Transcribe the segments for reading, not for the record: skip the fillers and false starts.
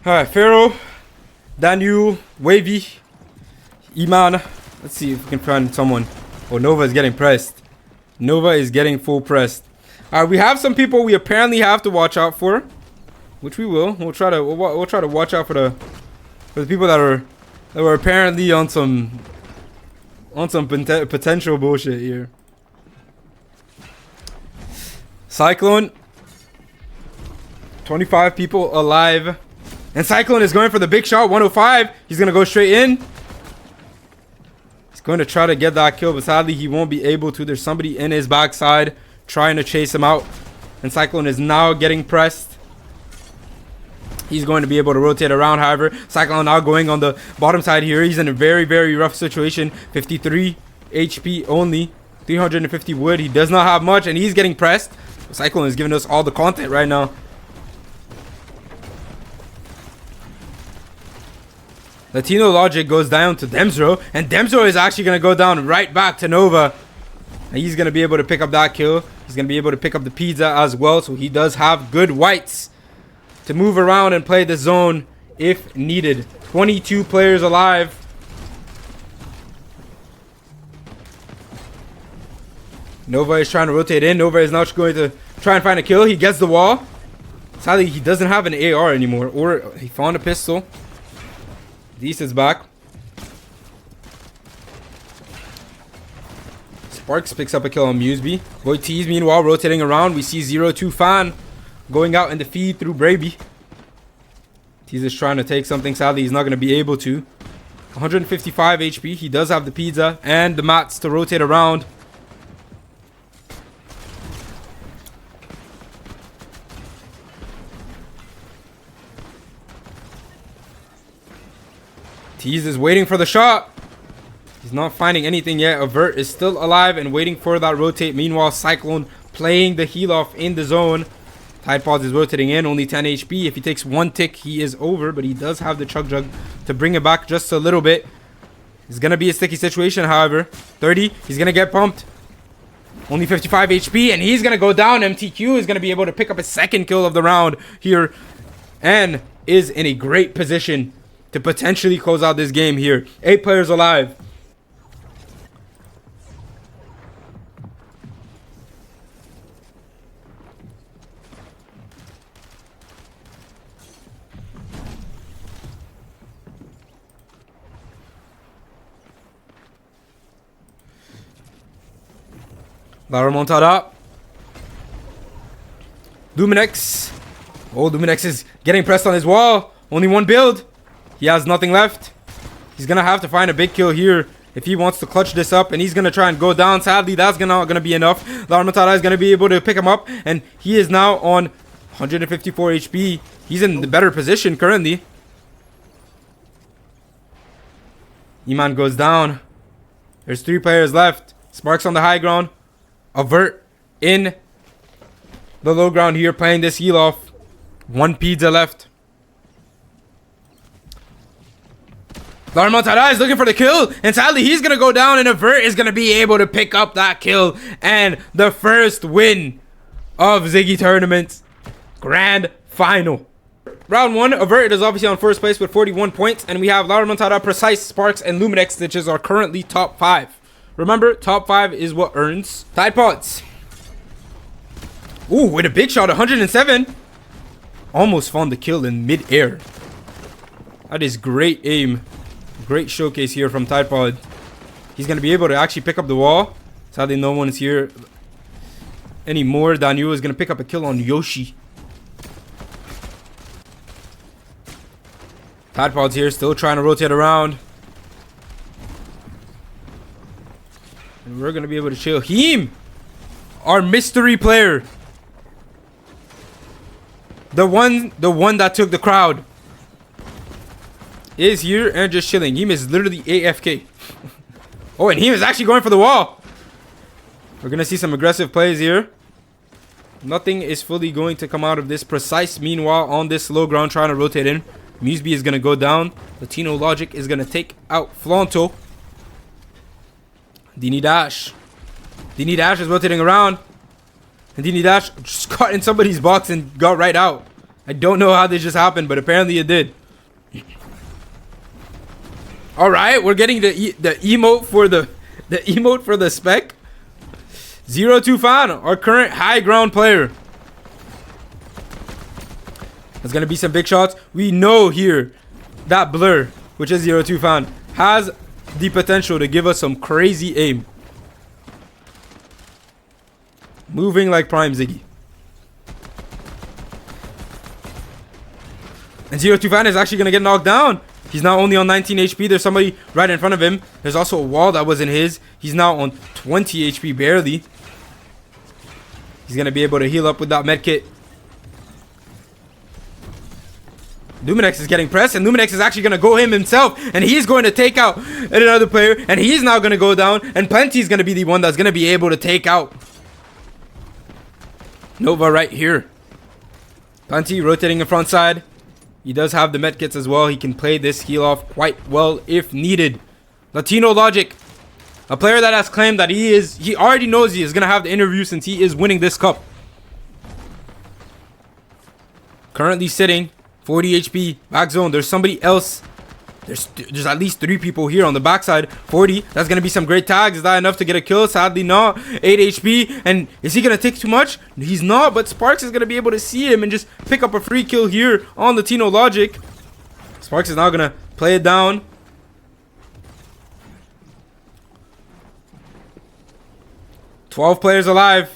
Alright, Pharaoh, Daniel, Wavy, Iman. Let's see if we can find someone. Oh, Nova is getting pressed. Nova is getting full pressed. Alright, we have some people we apparently have to watch out for, which we will. We'll try to watch out for the people that were apparently on some potential bullshit here. Cyclone, 25 people alive. And Cyclone is going for the big shot, 105. He's going to go straight in. He's going to try to get that kill, but sadly he won't be able to. There's somebody in his backside trying to chase him out. And Cyclone is now getting pressed. He's going to be able to rotate around, however. Cyclone now going on the bottom side here. He's in a very, very rough situation. 53 HP only. 350 wood. He does not have much, and he's getting pressed. Cyclone is giving us all the content right now. Latino Logic goes down to Demzro, and Demzro is actually going to go down right back to Nova. And he's going to be able to pick up that kill. He's going to be able to pick up the pizza as well, so he does have good whites to move around and play the zone if needed. 22 players alive. Nova is trying to rotate in. Nova is now going to try and find a kill. He gets the wall. Sadly, he doesn't have an AR anymore, or he found a pistol. Dees is back. Sparks picks up a kill on Museby. Boy T's meanwhile rotating around. We see 0-2 Fan going out in the feed through Braby. He's just trying to take something. Sadly, he's not going to be able to. 155 HP. He does have the pizza and the mats to rotate around. Tease is waiting for the shot. He's not finding anything yet. Avert is still alive and waiting for that rotate. Meanwhile, Cyclone playing the heal off in the zone. Tide Pods is rotating in, only 10 HP. If he takes one tick, he is over, but he does have the Chug Jug to bring it back just a little bit. It's going to be a sticky situation, however. 30, he's going to get pumped. Only 55 HP, and he's going to go down. MTQ is going to be able to pick up a second kill of the round here, and is in a great position to potentially close out this game here. 8 players alive. La Remontada. Luminex. Oh, Luminex is getting pressed on his wall. Only one build. He has nothing left. He's going to have to find a big kill here if he wants to clutch this up. And he's going to try and go down. Sadly, that's not going to be enough. La Remontada is going to be able to pick him up. And he is now on 154 HP. He's in the better position currently. Iman goes down. There's 3 players left. Sparks on the high ground. Avert in the low ground here, playing this heal off. 1 pizza left. La Remontada is looking for the kill, and sadly he's gonna go down, and Avert is gonna be able to pick up that kill and the first win of Ziggy tournament grand final. Round 1, Avert is obviously on first place with 41 points, and we have La Remontada, Precise, Sparks, and Luminex, which is our currently top 5. Remember, top 5 is what earns Tide Pods. Ooh, with a big shot, 107. Almost found the kill in mid-air. That is great aim. Great showcase here from Tide Pod. He's going to be able to actually pick up the wall. Sadly, no one is here anymore. Daniel is going to pick up a kill on Yoshi. Tide Pod's here, still trying to rotate around. And we're going to be able to chill. Heem, our mystery player. The one that took the crowd is here and just chilling. Heem is literally AFK. Oh, and Heem is actually going for the wall. We're going to see some aggressive plays here. Nothing is fully going to come out of this. Precise, meanwhile, on this low ground, trying to rotate in. Museby is going to go down. Latino Logic is going to take out Flanto. Dini Dash. Dini Dash is rotating around. And Dini Dash just got in somebody's box and got right out. I don't know how this just happened, but apparently it did. All right, we're getting the emote for the emote for the spec. 02 Fan, our current high ground player. There's gonna be some big shots. We know here that Blur, which is 02 Fan, has the potential to give us some crazy aim. Moving like prime Ziggy. And 02 Fan is actually gonna get knocked down. He's now only on 19 HP. There's somebody right in front of him. There's also a wall that wasn't his. He's now on 20 HP barely. He's going to be able to heal up with that medkit. Luminex is getting pressed, and Luminex is actually going to go himself, and he's going to take out another player, and he's now going to go down, and Plenty is going to be the one that's going to be able to take out Nova right here. Plenty rotating the front side. He does have the medkits as well. He can play this heal off quite well if needed. Latino Logic, a player that has claimed that he already knows he is going to have the interview since he is winning this cup. Currently sitting 40 HP back zone. There's somebody else. There's at least 3 people here on the backside. 40. That's going to be some great tags. Is that enough to get a kill? Sadly not. 8 HP. And is he going to take too much? He's not. But Sparks is going to be able to see him and just pick up a free kill here on Latino Logic. Sparks is now going to play it down. "12 players alive.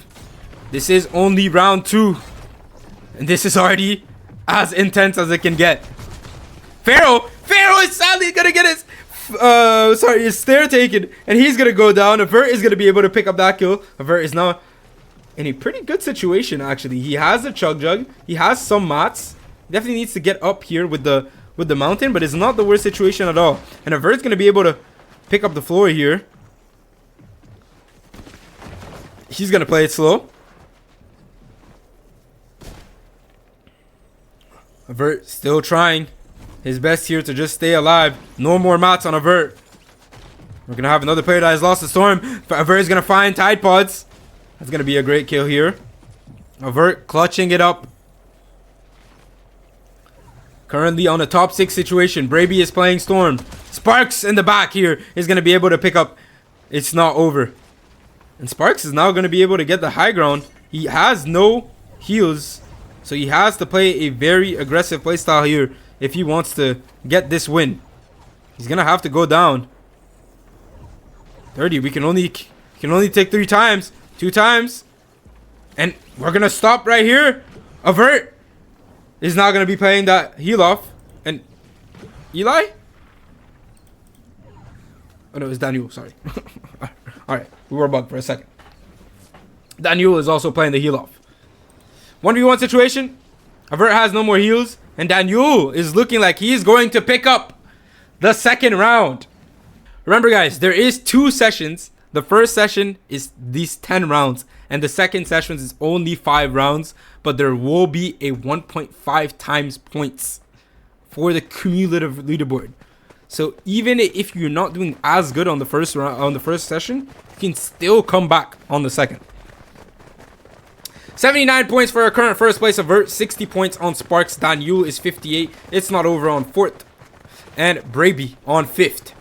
This is only round 2. And this is already as intense as it can get. Pharaoh is sadly gonna get his stare taken, and he's gonna go down. Avert is gonna be able to pick up that kill. Avert is now in a pretty good situation actually. He has a chug jug, he has some mats. He definitely needs to get up here with the mountain, but it's not the worst situation at all. And Avert's gonna be able to pick up the floor here. He's gonna play it slow. Avert still trying his best here to just stay alive. No more mats on Avert. We're going to have another player that has lost the storm. Avert is going to find Tide Pods. That's going to be a great kill here. Avert clutching it up. Currently on a top 6 situation. Braby is playing Storm. Sparks in the back here is going to be able to pick up. It's not over. And Sparks is now going to be able to get the high ground. He has no heals, so he has to play a very aggressive playstyle here if he wants to get this win. He's gonna have to go down. 30. We can only take 3 times, 2 times, and we're gonna stop right here. Avert is not gonna be playing that heal off, and Eli. Oh no, it's Daniel. Sorry. All right, we were bugged for a second. Daniel is also playing the heal off. 1v1 situation. Avert has no more heals, and Daniel is looking like he's going to pick up the second round. Remember guys, there is 2 sessions. The first session is these 10 rounds, and the second session is only 5 rounds, but there will be a 1.5 times points for the cumulative leaderboard. So even if you're not doing as good on the first round, on the first session, you can still come back on the second. 79 points for our current first place Avert, 60 points on Sparks. Daniel is 58. It's not over on 4th. And Braby on 5th.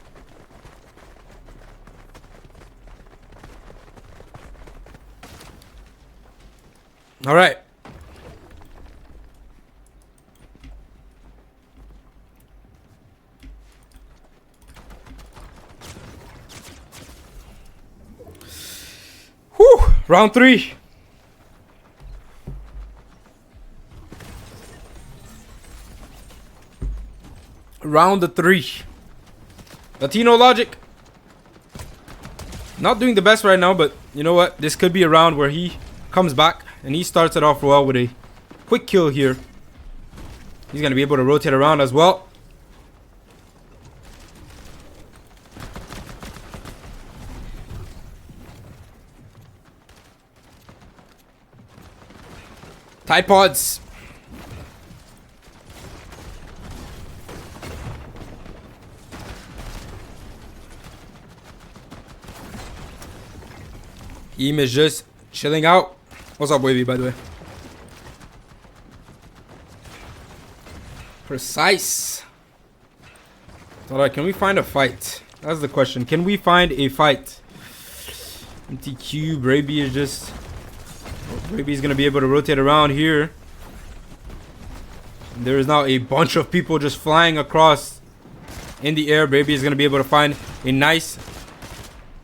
All right. Whew, round 3. Round 3. Latino Logic. Not doing the best right now, but you know what? This could be a round where he comes back and he starts it off well with a quick kill here. He's going to be able to rotate around as well. Tide Pods. Eam is just chilling out. What's up, Wavy, by the way? Precise. Alright, can we find a fight? That's the question. Can we find a fight? Empty cube. Raby is just... Raby's gonna be able to rotate around here. And there is now a bunch of people just flying across in the air. Raby is gonna be able to find a nice...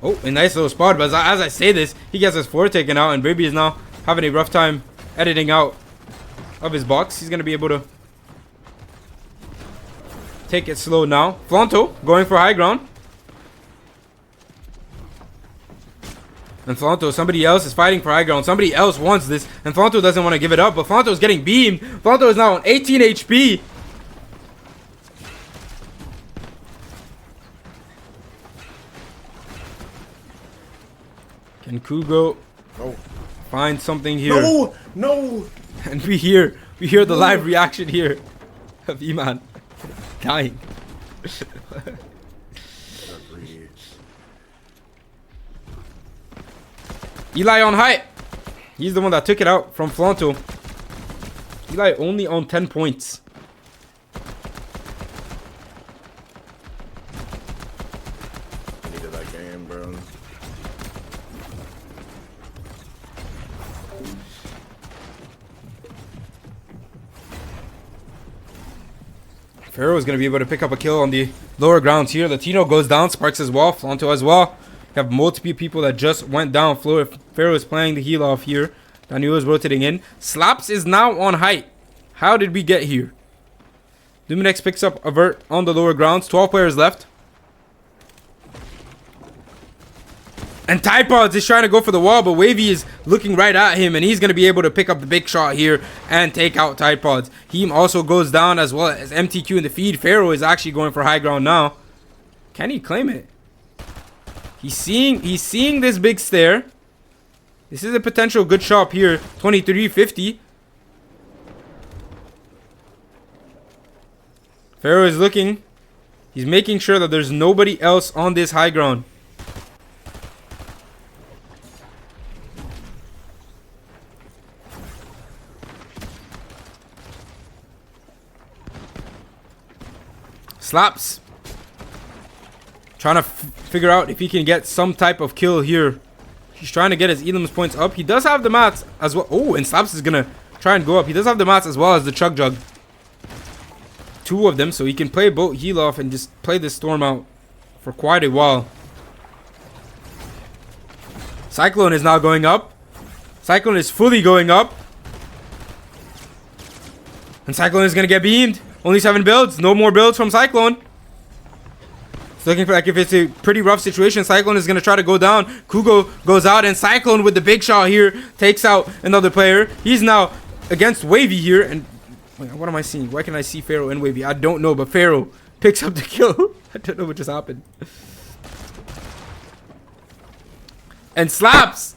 Oh, a nice little spot. But as I say this, he gets his floor taken out. And Raby is now having a rough time editing out of his box. He's gonna be able to take it slow now. Flanto going for high ground. And Flanto, somebody else is fighting for high ground. Somebody else wants this. And Flanto doesn't want to give it up. But Flanto is getting beamed. Flanto is now on 18 HP. Can Kugo find something here? No! No! And we hear the live reaction here of Iman dying. Eli on height. He's the one that took it out from Flanto. Eli only on 10 points. I needed that game, bro. Pharaoh is going to be able to pick up a kill on the lower grounds here. Latino goes down. Sparks as well. Flanto as well. You have multiple people that just went down. Pharaoh is playing the heal off here. Daniel is rotating in. Slaps is now on height. How did we get here? Luminex picks up a vert on the lower grounds. 12 players left. And Typods is trying to go for the wall, but Wavy is looking right at him, and he's going to be able to pick up the big shot here and take out Typods. Heem also goes down as well as MTQ in the feed. Pharaoh is actually going for high ground now. Can he claim it? He's seeing this big stare. This is a potential good shot here. 23-50. Pharaoh is looking. He's making sure that there's nobody else on this high ground. Slaps. Trying to figure out if he can get some type of kill here. He's trying to get his Elam's points up. He does have the mats as well. Oh, and Slaps is going to try and go up. He does have the mats as well as the Chug Jug. Two of them, so he can play both heal off and just play this storm out for quite a while. Cyclone is now going up. Cyclone is fully going up. And Cyclone is going to get beamed. Only 7 builds. No more builds from Cyclone. It's looking for like if it's a pretty rough situation. Cyclone is going to try to go down. Kugo goes out, and Cyclone with the big shot here takes out another player. He's now against Wavy here. And wait, what am I seeing? Why can I see Pharaoh and Wavy? I don't know, but Pharaoh picks up the kill. I don't know what just happened. And Slaps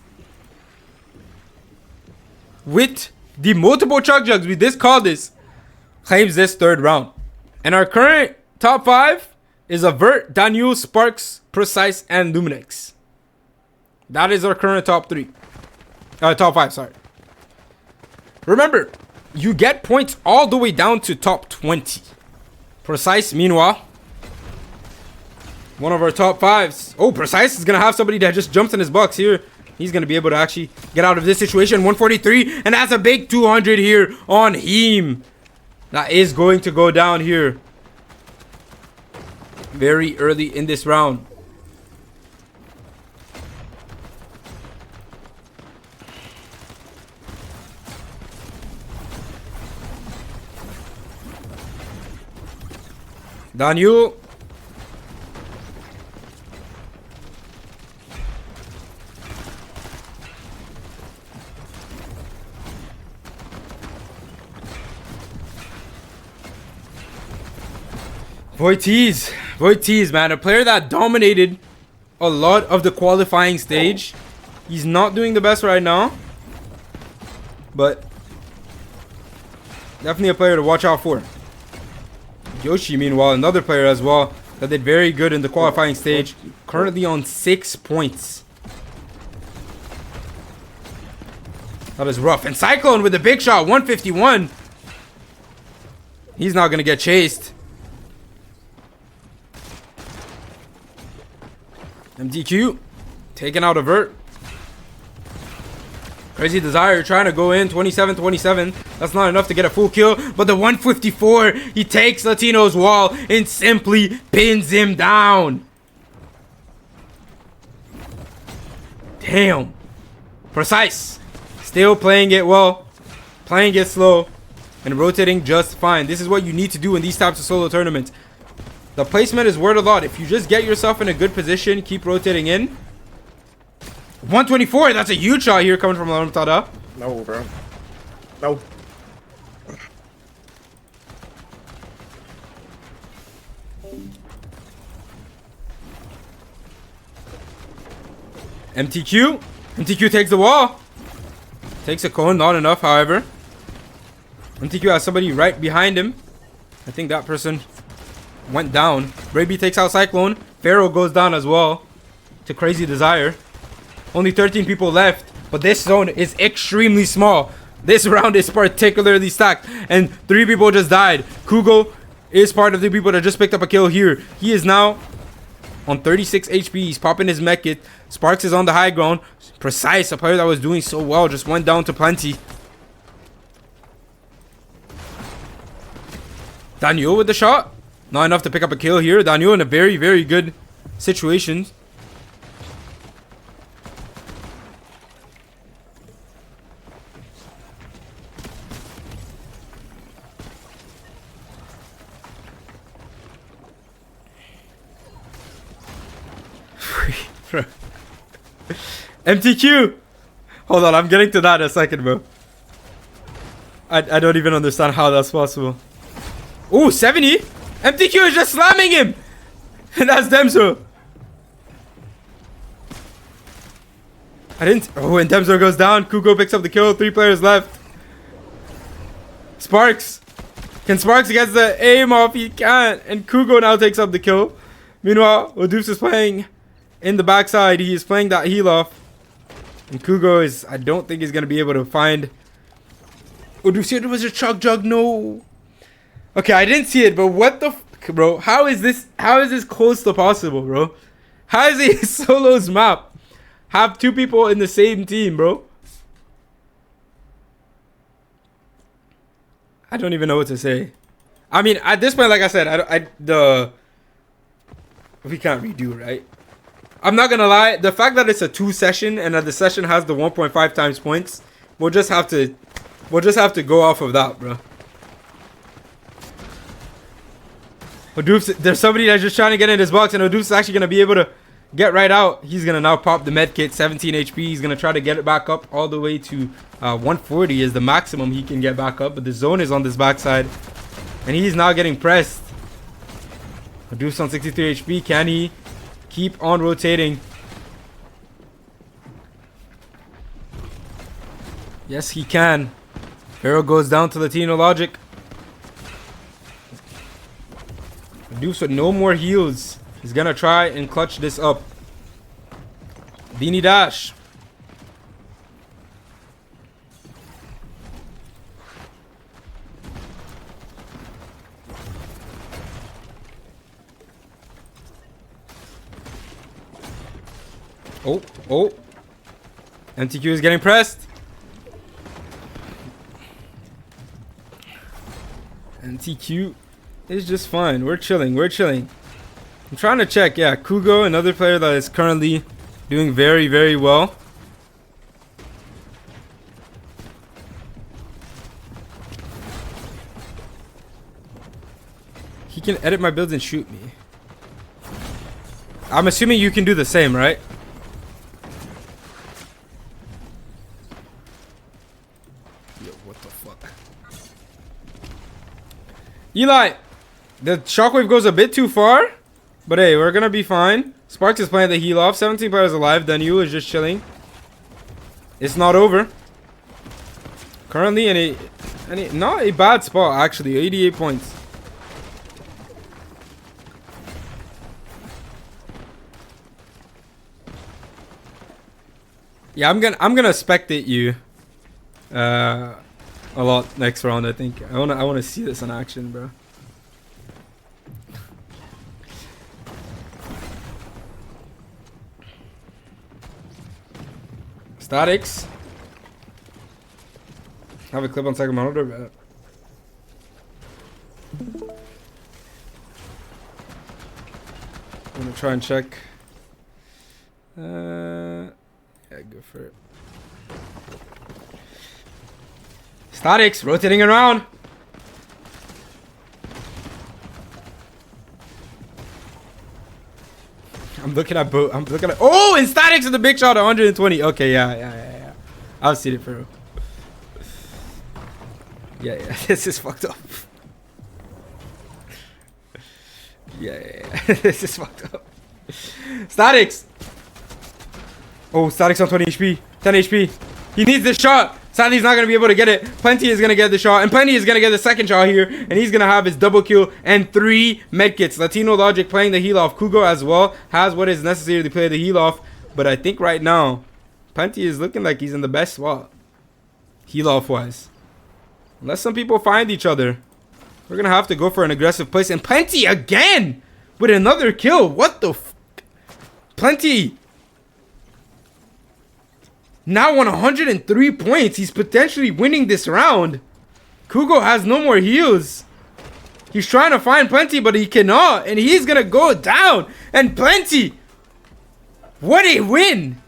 with the multiple Chug Jugs. We just called this. Claims this third round. And our current top 5 is Avert, Daniel, Sparks, Precise, and Luminex. That is our current top 3. Top 5, sorry. Remember, you get points all the way down to top 20. Precise, meanwhile, one of our top 5s. Oh, Precise is going to have somebody that just jumps in his box here. He's going to be able to actually get out of this situation. 143, and that's a big 200 here on Heem. That is going to go down here very early in this round. Daniel. Voities, man. A player that dominated a lot of the qualifying stage. He's not doing the best right now, but definitely a player to watch out for. Yoshi, meanwhile, another player as well that did very good in the qualifying stage. Currently on 6 points. That is rough. And Cyclone with the big shot, 151. He's not gonna get chased. MTQ taking out a vert. Crazy Desire trying to go in 27-27. That's not enough to get a full kill. But the 154, he takes Latino's wall and simply pins him down. Damn. Precise. Still playing it well. Playing it slow. And rotating just fine. This is what you need to do in these types of solo tournaments. The placement is worth a lot. If you just get yourself in a good position, keep rotating in. 124, that's a huge shot here coming from Tada. No, bro. No. MTQ. MTQ takes the wall. Takes a cone, not enough, however. MTQ has somebody right behind him. I think that person went down. Braby takes out Cyclone. Pharaoh goes down as well to Crazy Desire. Only 13 people left, but this zone is extremely small. This round is particularly stacked, and 3 people just died. Kugo is part of the people that just picked up a kill here. He is now on 36 HP. He's popping his mech kit. Sparks is on the high ground. Precise, a player that was doing so well, just went down to plenty. Daniel with the shot. Not enough to pick up a kill here. Daniel in a very, very good situation. MTQ. Hold on, I'm getting to that in a second, bro. I don't even understand how that's possible. Ooh, 70. MTQ is just slamming him. And that's Demso. Oh, and Demso goes down. Kuko picks up the kill. 3 players left. Sparks. Can Sparks get the aim off? He can't. And Kugo now takes up the kill. Meanwhile, Odoops is playing in the backside. He is playing that heal off. And Kugo is, I don't think he's going to be able to find. Odoops, there was a chug jug. No. Okay, I didn't see it, but what the fuck, bro? How is this close to possible, bro? How is a solos map have 2 people in the same team, bro? I don't even know what to say. I mean, at this point, like I said, we can't redo, right? I'm not gonna lie. The fact that it's a 2 session and that the session has the 1.5 times points, we'll just have to go off of that, bro. Odoops, there's somebody that's just trying to get in his box, and Odoops is actually gonna be able to get right out. He's gonna now pop the med kit, 17 HP. He's gonna try to get it back up all the way to 140 is the maximum he can get back up. But the zone is on this backside, and he's now getting pressed. Odoops on 63 HP. Can he keep on rotating? Yes, he can. Pharaoh goes down to Latino Logic. Odoops with no more heals. He's gonna try and clutch this up. Beanie Dash. Oh. MTQ is getting pressed. MTQ is just fine. We're chilling. I'm trying to check. Yeah, Kugo, another player that is currently doing very, very well. He can edit my builds and shoot me. I'm assuming you can do the same, right? Yo, what the fuck? Eli! The shockwave goes a bit too far. But hey, we're gonna be fine. Sparks is playing the heal off. 17 players alive. Daniel is just chilling. It's not over. Currently in not a bad spot, actually. 88 points. Yeah, I'm gonna spectate you. a lot next round. I think I wanna see this in action, bro. Statics. Have a clip on second monitor, but I'm gonna try and check. Yeah, go for it. Statics rotating around. I'm looking at both. I'm looking at. Oh, and Statics with the big shot at 120. Okay, yeah. I've seen it, bro. Yeah. This is fucked up. Yeah. This is fucked up. Statics. Oh, Statics on 20 HP. 10 HP. He needs this shot. Sadly, he's not going to be able to get it. Plenty is going to get the shot. And Plenty is going to get the second shot here. And he's going to have his double kill and 3 medkits. Latino Logic playing the heal off. Kugo as well has what is necessary to play the heal off. But I think right now, Plenty is looking like he's in the best spot. Heal off wise. Unless some people find each other, we're going to have to go for an aggressive place. And Plenty again with another kill. What the f? Plenty. Now on 103 points. He's potentially winning this round. Kugo has no more heals. He's trying to find Plenty, but he cannot. And he's going to go down. And Plenty. What a win.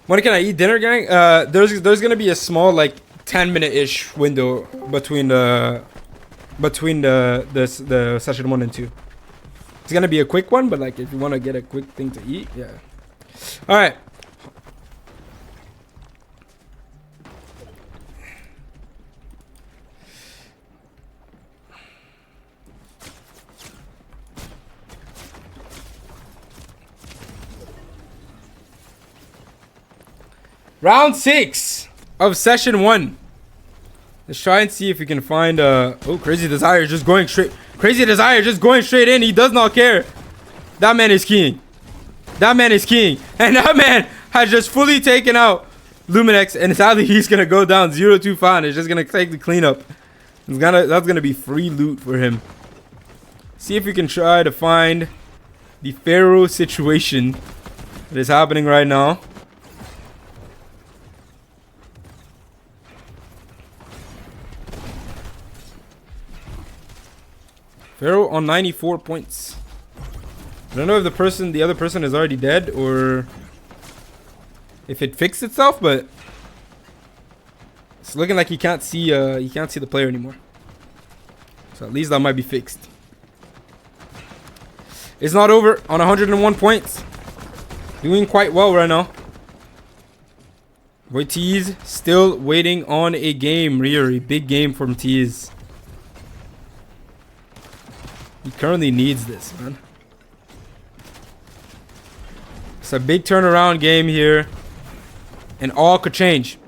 When can I eat dinner, gang? There's going to be a small, like, 10-minute-ish window between the session 1 and 2. It's going to be a quick one, but, like, if you want to get a quick thing to eat, yeah. All right. Round 6 of session 1. Let's try and see if we can find oh, Crazy Desire just going straight. Crazy Desire just going straight in. He does not care. That man is king. That man is king. And that man has just fully taken out Luminex. And sadly, he's going to go down 0-2 fine. It's just going to take the cleanup. That's going to be free loot for him. See if we can try to find the Pharaoh situation that is happening right now. Pharaoh on 94 points. I don't know if the other person is already dead or if it fixed itself, but it's looking like he can't see the player anymore. So at least that might be fixed. It's not over on 101 points. Doing quite well right now. Boy, Tease still waiting on a game. Really big game from Tease. He currently needs this, man. It's a big turnaround game here. And all could change.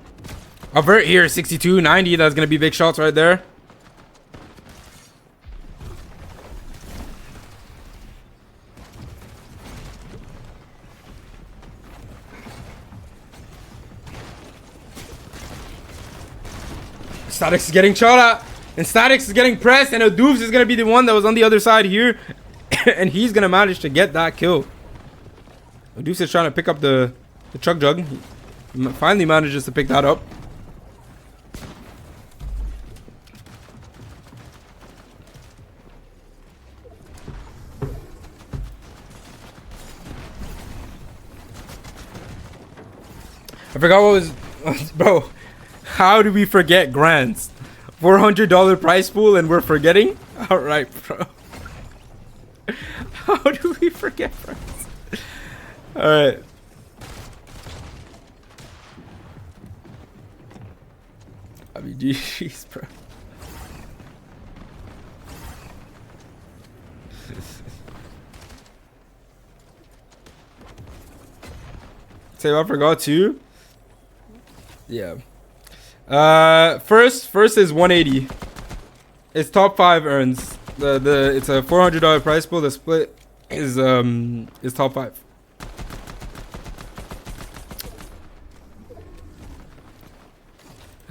Avert here, 62, 90. That's going to be big shots right there. Statics is getting shot at. And Statics is getting pressed. And Odoofs is going to be the one that was on the other side here. And he's going to manage to get that kill. Odoofs is trying to pick up the Chug Jug. He finally manages to pick that up. I forgot what was... Bro, how do we forget Grands? $400 prize pool and we're forgetting? Alright, bro. How do we forget Grands? Alright. I mean, GG's, bro. Say what I forgot too? Yeah. First is 180. It's top 5 earns. It's a $400 prize pool. The split is top 5.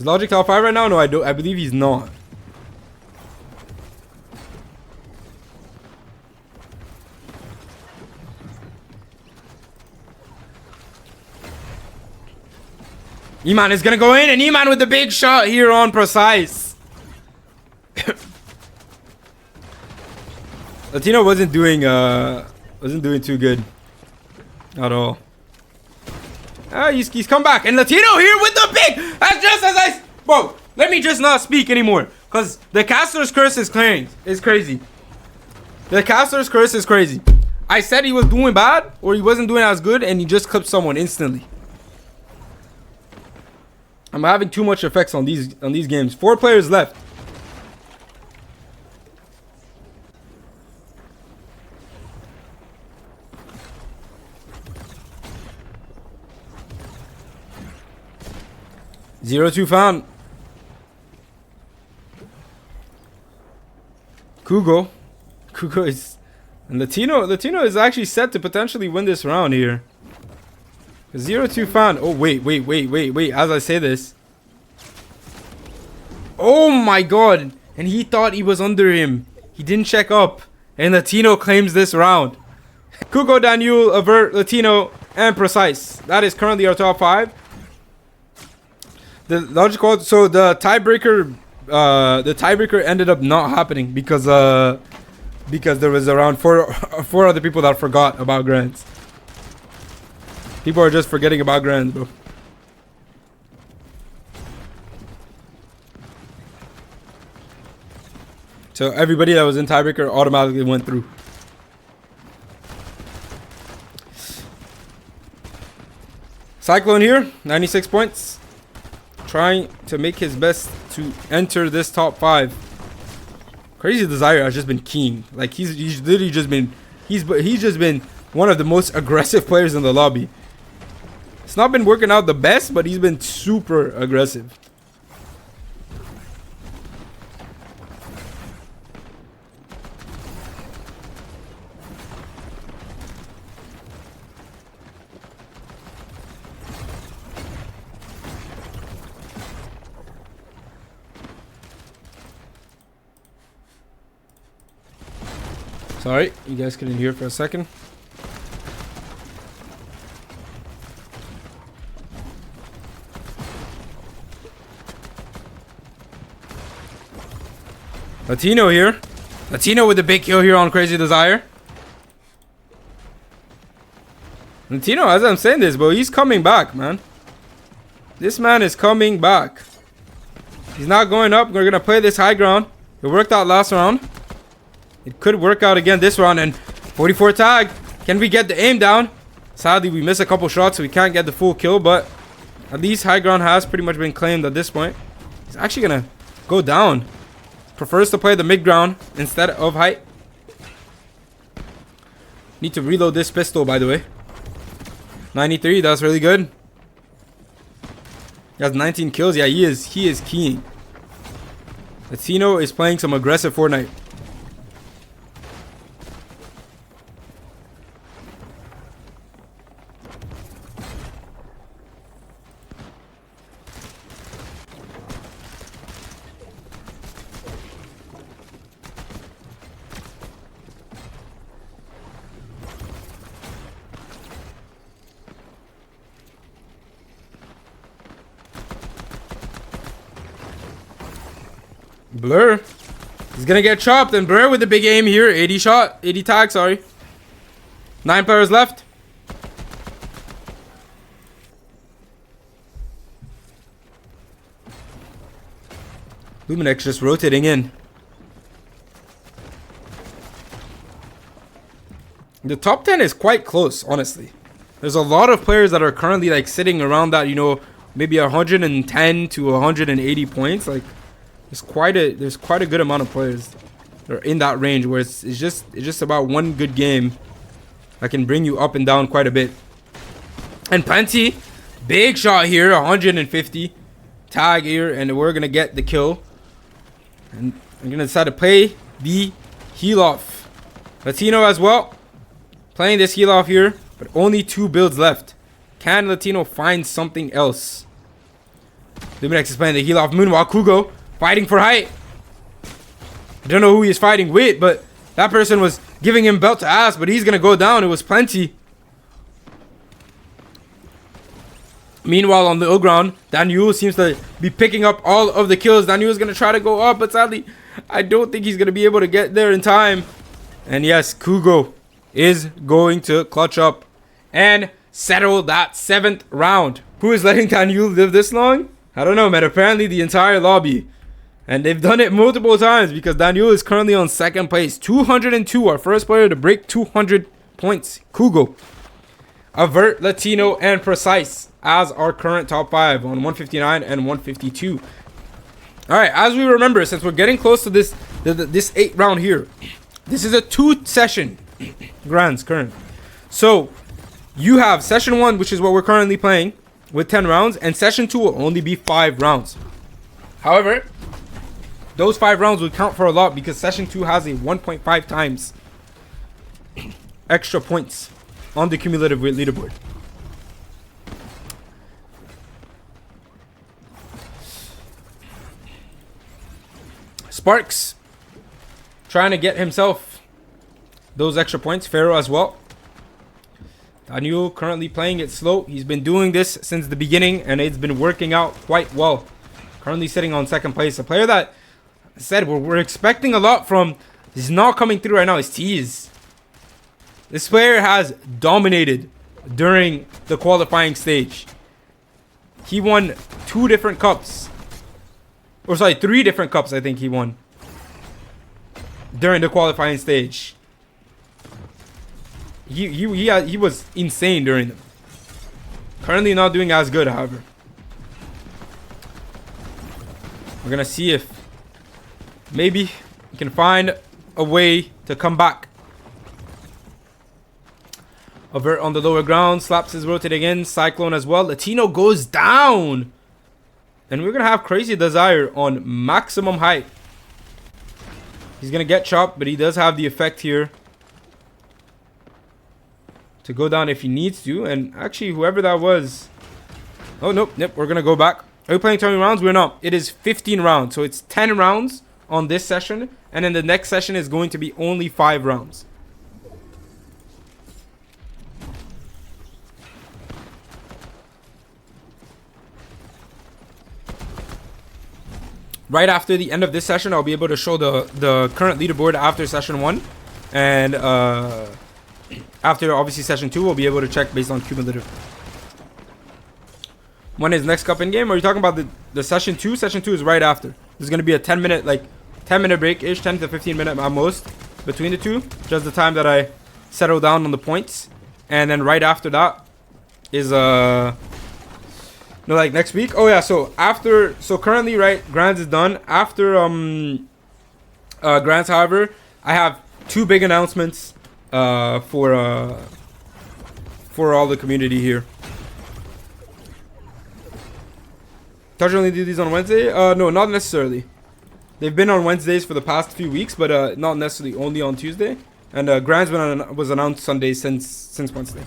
Is Logic top 5 right now? No, I don't. I believe he's not. Eman is gonna go in, and Eman with the big shot here on Precise. Latino wasn't doing too good at all. He's come back, and Latino here with the big. That's just as I. Bro, let me just not speak anymore, cause the caster's curse is crazy. The caster's curse is crazy. I said he was doing bad or he wasn't doing as good, and he just clipped someone instantly. I'm having too much effects on these games. 4 players left. Zero 2 found. Kugo is, and Latino is actually set to potentially win this round here. 0-2 found. Oh wait. As I say this. Oh my god. And he thought he was under him. He didn't check up. And Latino claims this round. Kugo, Daniel, Avert, Latino, and Precise. That is currently our top 5. The logical, so the tiebreaker ended up not happening because there was around four other people that forgot about Grands. People are just forgetting about Grands, bro. So everybody that was in tiebreaker automatically went through. Cyclone here, 96 points. Trying to make his best to enter this top 5. Crazy Desire has just been king. Like he's literally just been he's just been one of the most aggressive players in the lobby. It's not been working out the best, but he's been super aggressive. Sorry, you guys couldn't hear for a second. Latino here. Latino with the big kill here on Crazy Desire. Latino, as I'm saying this, bro, he's coming back, man. This man is coming back. He's not going up. We're going to play this high ground. It worked out last round. It could work out again this round. And 44 tag. Can we get the aim down? Sadly, we miss a couple shots, so we can't get the full kill. But at least high ground has pretty much been claimed at this point. He's actually going to go down. Prefers to play the mid ground instead of height. Need to reload this pistol, by the way. 93, that's really good. He has 19 kills. Yeah, he is keying. Latino is playing some aggressive Fortnite. Blur. He's gonna get chopped, and Blur with the big aim here. 80 shot. 80 tag, sorry. 9 players left. Luminex just rotating in. The top 10 is quite close, honestly. There's a lot of players that are currently like sitting around that, you know, maybe 110 to 180 points. Like there's quite a good amount of players that are in that range where it's just about one good game that can bring you up and down quite a bit. And Plenty, big shot here, 150 tag here, and we're gonna get the kill. And I'm gonna decide to play the heal off. Latino as well, playing this heal off here, but only 2 builds left. Can Latino find something else? Luminex is playing the heal off. Meanwhile, Kugo fighting for height. I don't know who he's fighting with, but that person was giving him belt to ass, but he's going to go down. It was plenty. Meanwhile, on the low ground, Daniel seems to be picking up all of the kills. Daniel is going to try to go up, but sadly, I don't think he's going to be able to get there in time. And yes, Kugo is going to clutch up and settle that 7th round. Who is letting Daniel live this long? I don't know, man. Apparently, the entire lobby. And they've done it multiple times because Daniel is currently on 2nd place. 202, our first player to break 200 points. Kugo, Avert, Latino, and Precise as our current top 5 on 159 and 152. Alright, as we remember, since we're getting close to this 8th round here, this is a 2-session Grands current. So, you have Session 1, which is what we're currently playing, with 10 rounds, and Session 2 will only be 5 rounds. However, those 5 rounds will count for a lot because Session 2 has a 1.5 times extra points on the cumulative leaderboard. Sparks trying to get himself those extra points. Pharaoh as well. Daniel currently playing it slow. He's been doing this since the beginning and it's been working out quite well. Currently sitting on 2nd place. A player that I said we're expecting a lot from is not coming through right now. Is Tease. This player has dominated during the qualifying stage. He won 2 different cups. Or sorry, 3 different cups I think he won during the qualifying stage. He was insane during them. Currently not doing as good, however. We're gonna see if maybe we can find a way to come back. Avert on the lower ground. Slaps is rotating in. Cyclone as well. Latino goes down. And we're going to have Crazy Desire on maximum height. He's going to get chopped, but he does have the effect here to go down if he needs to. And actually, whoever that was... Oh, nope. We're going to go back. Are we playing 20 rounds? We're not. It is 15 rounds. So it's 10 rounds on this session. And then the next session is going to be only 5 rounds. Right after the end of this session, I'll be able to show the current leaderboard after session 1. And after, obviously, session 2, we'll be able to check based on cumulative. When is next cup in game? Are you talking about the session 2? Session 2 is right after. There's going to be a 10-minute, like, 10-minute break-ish, 10 to 15 minute at most between the two. Just the time that I settle down on the points. And then right after that is, no, like next week. Oh yeah, so after, so currently, right, Grands is done. After Grands, however, I have 2 big announcements for all the community here. Touch only do these on Wednesday? No, not necessarily. They've been on Wednesdays for the past few weeks, but not necessarily only on Tuesday. And Grands was announced Sunday since Wednesday.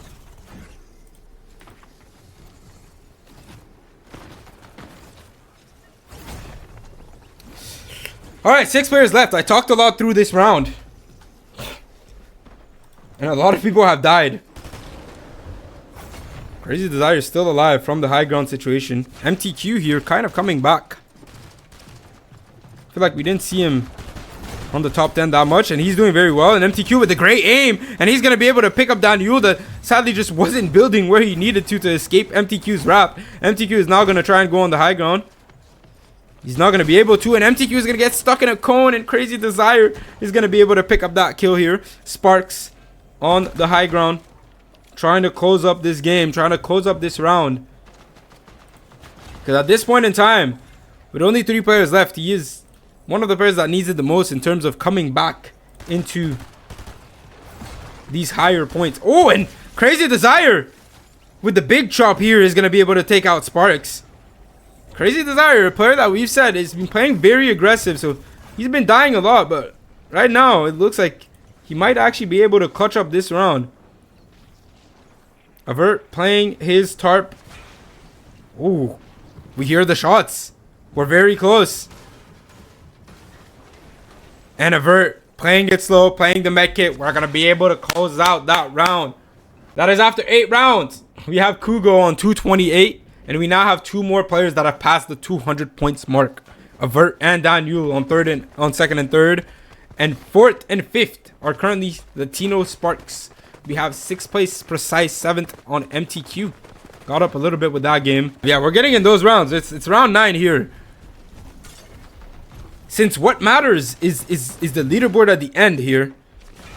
Alright, 6 players left. I talked a lot through this round. And a lot of people have died. Crazy Desire is still alive from the high ground situation. MTQ here kind of coming back. I feel like we didn't see him on the top 10 that much. And he's doing very well. And MTQ with a great aim. And he's going to be able to pick up Daniel that sadly just wasn't building where he needed to escape MTQ's wrap. MTQ is now going to try and go on the high ground. He's not going to be able to. And MTQ is going to get stuck in a cone. And Crazy Desire is going to be able to pick up that kill here. Sparks on the high ground. Trying to close up this game. Trying to close up this round. Because at this point in time, with only 3 players left, he is one of the players that needs it the most in terms of coming back into these higher points. Oh, and Crazy Desire with the big chop here is going to be able to take out Sparks. Crazy Desire, a player that we've said has been playing very aggressive, so he's been dying a lot, but right now it looks like he might actually be able to clutch up this round. Avert playing his tarp. Ooh, We hear the shots. We're very close. And Avert playing it slow, playing the med kit. We're going to be able to close out that round. That is after 8 rounds. We have Kugo on 228. And we now have 2 more players that have passed the 200 points mark. Avert and Daniel on second and third. And 4th and 5th are currently Latino Sparks. We have 6th place Precise, 7th on MTQ. Got up a little bit with that game. Yeah, we're getting in those rounds. It's round 9 here. Since what matters is the leaderboard at the end here.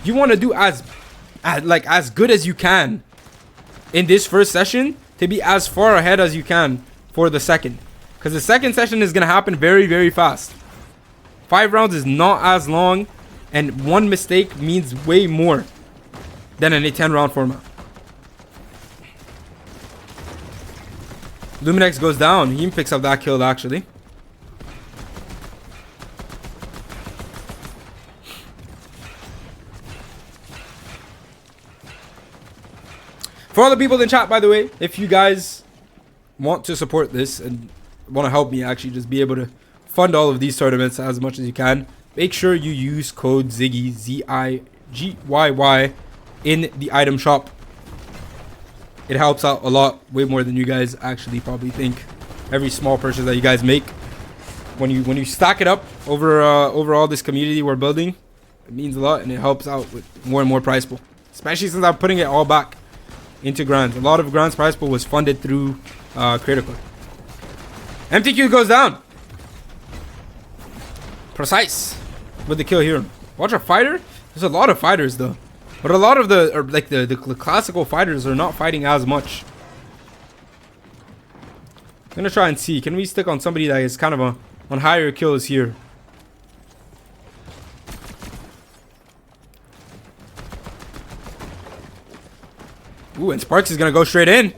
You want to do as good as you can in this first session to be as far ahead as you can for the second. Because the second session is going to happen very, very fast. 5 rounds is not as long, and 1 mistake means way more than in a 10-round format. Luminex goes down. He picks up that kill, actually. For all the people in chat, by the way, if you guys want to support this and want to help me actually just be able to fund all of these tournaments as much as you can, make sure you use code ZIGGY, ZIGYY, in the item shop. It helps out a lot, way more than you guys actually probably think. Every small purchase that you guys make, when you stack it up over all this community we're building, it means a lot, and it helps out with more and more prize pool. Especially since I'm putting it all back into Grand. A lot of Grand's prize pool was funded through Creator Code. MTQ goes down. Precise with the kill here. Watch a fighter. There's a lot of fighters though, but a lot of the classical fighters are not fighting as much. I'm gonna try and see. Can we stick on somebody that is kind of on higher kills here? Ooh, and Sparks is gonna go straight in.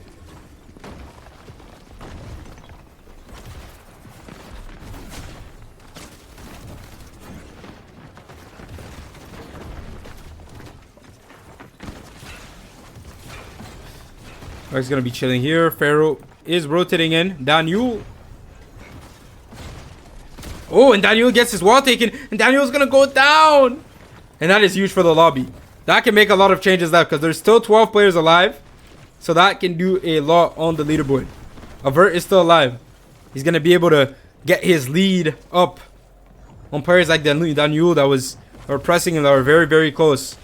Sparks is gonna be chilling here. Pharaoh is rotating in. Daniel. Oh, and Daniel gets his wall taken, and Daniel's gonna go down. And that is huge for the lobby. That can make a lot of changes there because there's still 12 players alive. So that can do a lot on the leaderboard. Avert is still alive. He's going to be able to get his lead up on players like Daniel that are pressing and that are very, very close.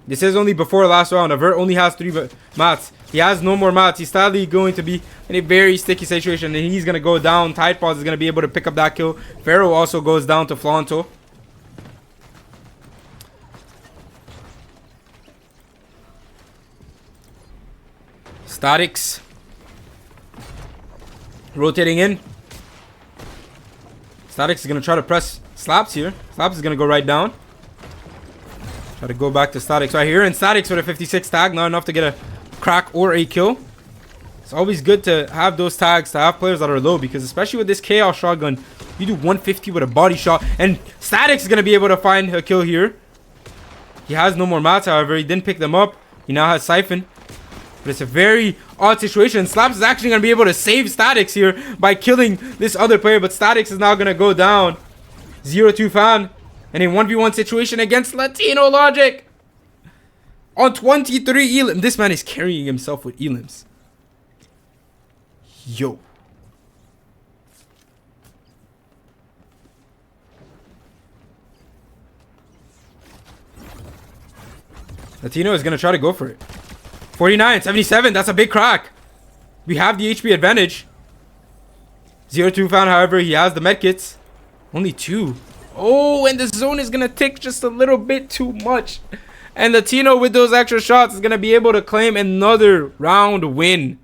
This is only before last round. Avert only has 3 mats. He has no more mats. He's sadly going to be in a very sticky situation, and he's going to go down. Tide Paws is going to be able to pick up that kill. Pharaoh also goes down to Flanto. Statics rotating in. Statics is going to try to press Slaps here. Slaps is going to go right down. Try to go back to Statics right here. And Statics with a 56 tag. Not enough to get a crack or a kill. It's always good to have those tags, to have players that are low. Because especially with this Chaos shotgun, you do 150 with a body shot. And Statics is going to be able to find a kill here. He has no more mats, however. He didn't pick them up. He now has Siphon. But it's a very odd situation. Slaps is actually going to be able to save Statics here by killing this other player. But Statics is now going to go down. 0-2 fan. And a 1v1 situation against Latino Logic. On 23 elims. This man is carrying himself with elims. Yo. Latino is going to try to go for it. 49, 77. That's a big crack. We have the HP advantage. 0-2 found, however, he has the medkits. Only 2. Oh, and the zone is going to tick just a little bit too much. And Latino with those extra shots is going to be able to claim another round win.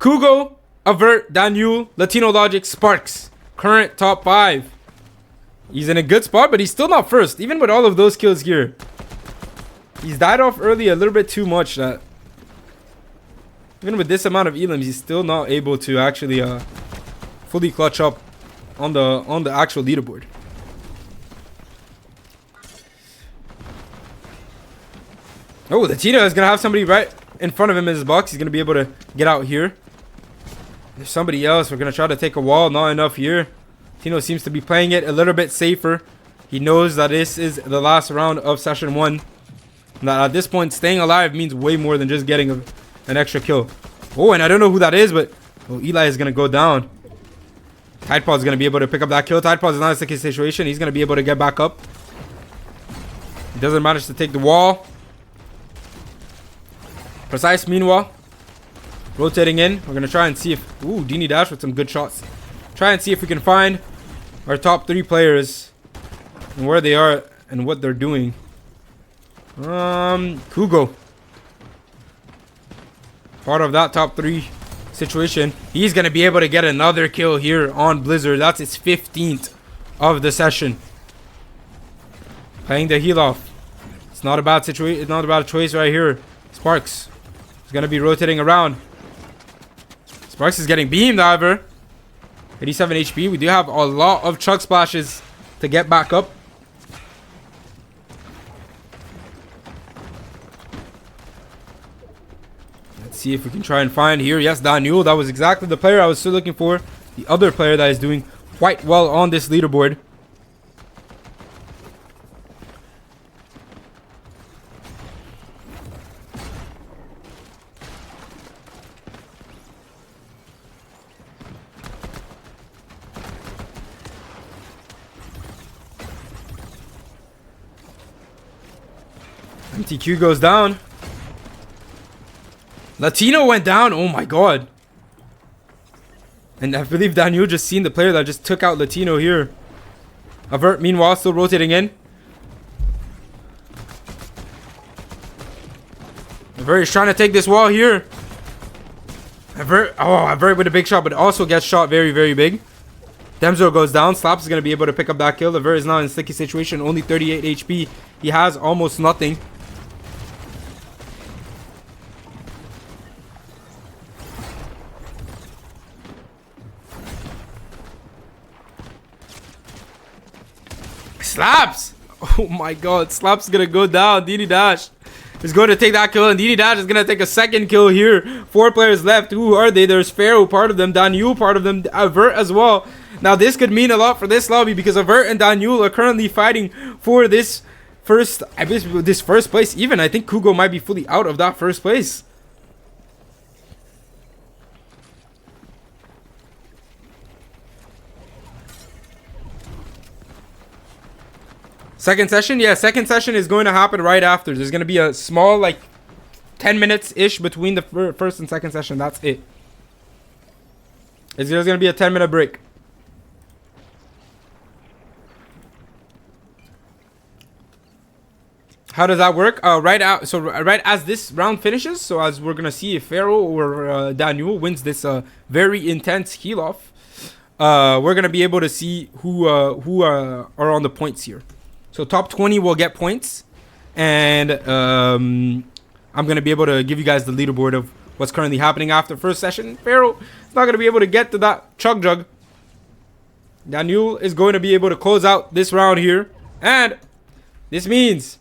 Kugo, Avert, Daniel, Latino Logic, Sparks. Current top 5. He's in a good spot, but he's still not first. Even with all of those kills here. He's died off early a little bit too much. That even with this amount of elims, he's still not able to actually fully clutch up on the actual leaderboard. Oh, the Latino is gonna have somebody right in front of him in his box. He's gonna be able to get out here. There's somebody else. We're going to try to take a wall. Not enough here. Tino seems to be playing it a little bit safer. He knows that this is the last round of session 1. That at this point, staying alive means way more than just getting an extra kill. Oh, and I don't know who that is, but Eli is going to go down. Tidepod is going to be able to pick up that kill. Tidepod is not a sticky situation. He's going to be able to get back up. He doesn't manage to take the wall. Precise, meanwhile, rotating in. We're going to try and see if... Ooh, Dini Dash with some good shots. Try and see if we can find our top 3 players and where they are and what they're doing. Kugo. Part of that top 3 situation. He's going to be able to get another kill here on Blizzard. That's his 15th of the session. Playing the heal off. It's not a bad situation. It's not a bad choice right here. Sparks is going to be rotating around. Sparks is getting beamed, however. 87 HP. We do have a lot of chug splashes to get back up. Let's see if we can try and find here. Yes, Daniel. That was exactly the player I was still looking for. The other player that is doing quite well on this leaderboard. MTQ goes down. Latino went down. Oh my god. And I believe Daniel just seen the player that just took out Latino here. Avert, meanwhile, still rotating in. Avert is trying to take this wall here. Avert with a big shot, but also gets shot very, very big. Demzo goes down. Slaps is going to be able to pick up that kill. Avert is now in a sticky situation. Only 38 HP. He has almost nothing. Slaps! Oh my god, Slaps is gonna go down. Dini Dash is going to take that kill, and Dini Dash is gonna take a second kill here. 4 players left. Who are they? There's Pharaoh, part of them. Daniel, part of them. Avert as well. Now this could mean a lot for this lobby because Avert and Daniel are currently fighting for this first place. Even I think Kugo might be fully out of that first place. Second session? Yeah, second session is going to happen right after. There's going to be a small, like, 10 minutes-ish between the first and second session. That's it. There's going to be a 10-minute break. How does that work? Right as this round finishes, so as we're going to see if Pharaoh or Daniel wins this very intense heal-off, we're going to be able to see who are on the points here. So top 20 will get points, and I'm going to be able to give you guys the leaderboard of what's currently happening after first session. Pharaoh is not going to be able to get to that chug jug. Daniel is going to be able to close out this round here, and this means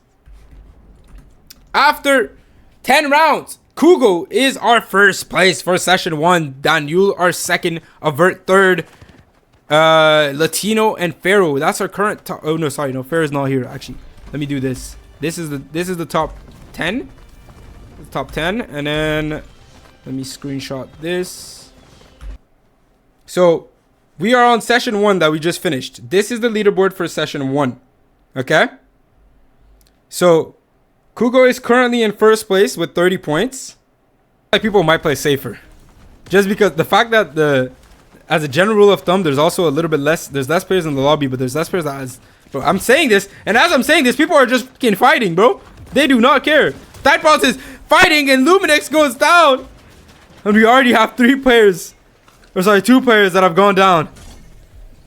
after 10 rounds, Kugo is our first place for session 1. Daniel our second, Avert third. Latino and Pharaoh. That's our current top. Oh no, sorry, no, Pharaoh's not here. Actually, let me do this. This is the top 10. Top 10, and then let me screenshot this. So we are on session 1 that we just finished. This is the leaderboard for session 1. Okay. So Kugo is currently in first place with 30 points. Like, people might play safer, just because the fact that as a general rule of thumb, there's also a little bit less. There's less players in the lobby, but there's less players that has. Bro, I'm saying this, and as I'm saying this, people are just fucking fighting, bro. They do not care. Tidepulse is fighting, and Luminix goes down, and we already have 2 players that have gone down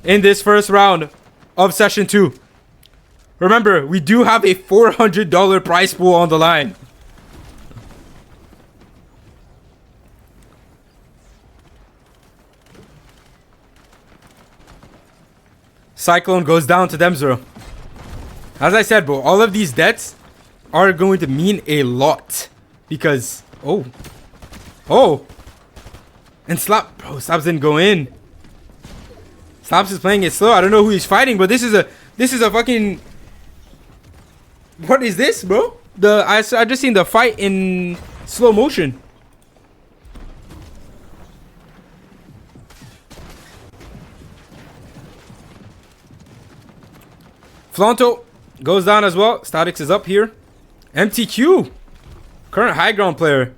in this first round of session 2. Remember, we do have a $400 prize pool on the line. Cyclone goes down to Demzero. As I said, bro, all of these deaths are going to mean a lot. Because... Oh. And Slap, bro, Slaps didn't go in. Slaps is playing it slow. I don't know who he's fighting, but this is a fucking. What is this, bro? I just seen the fight in slow motion. Flanto goes down as well. Statix is up here. MTQ, current high ground player.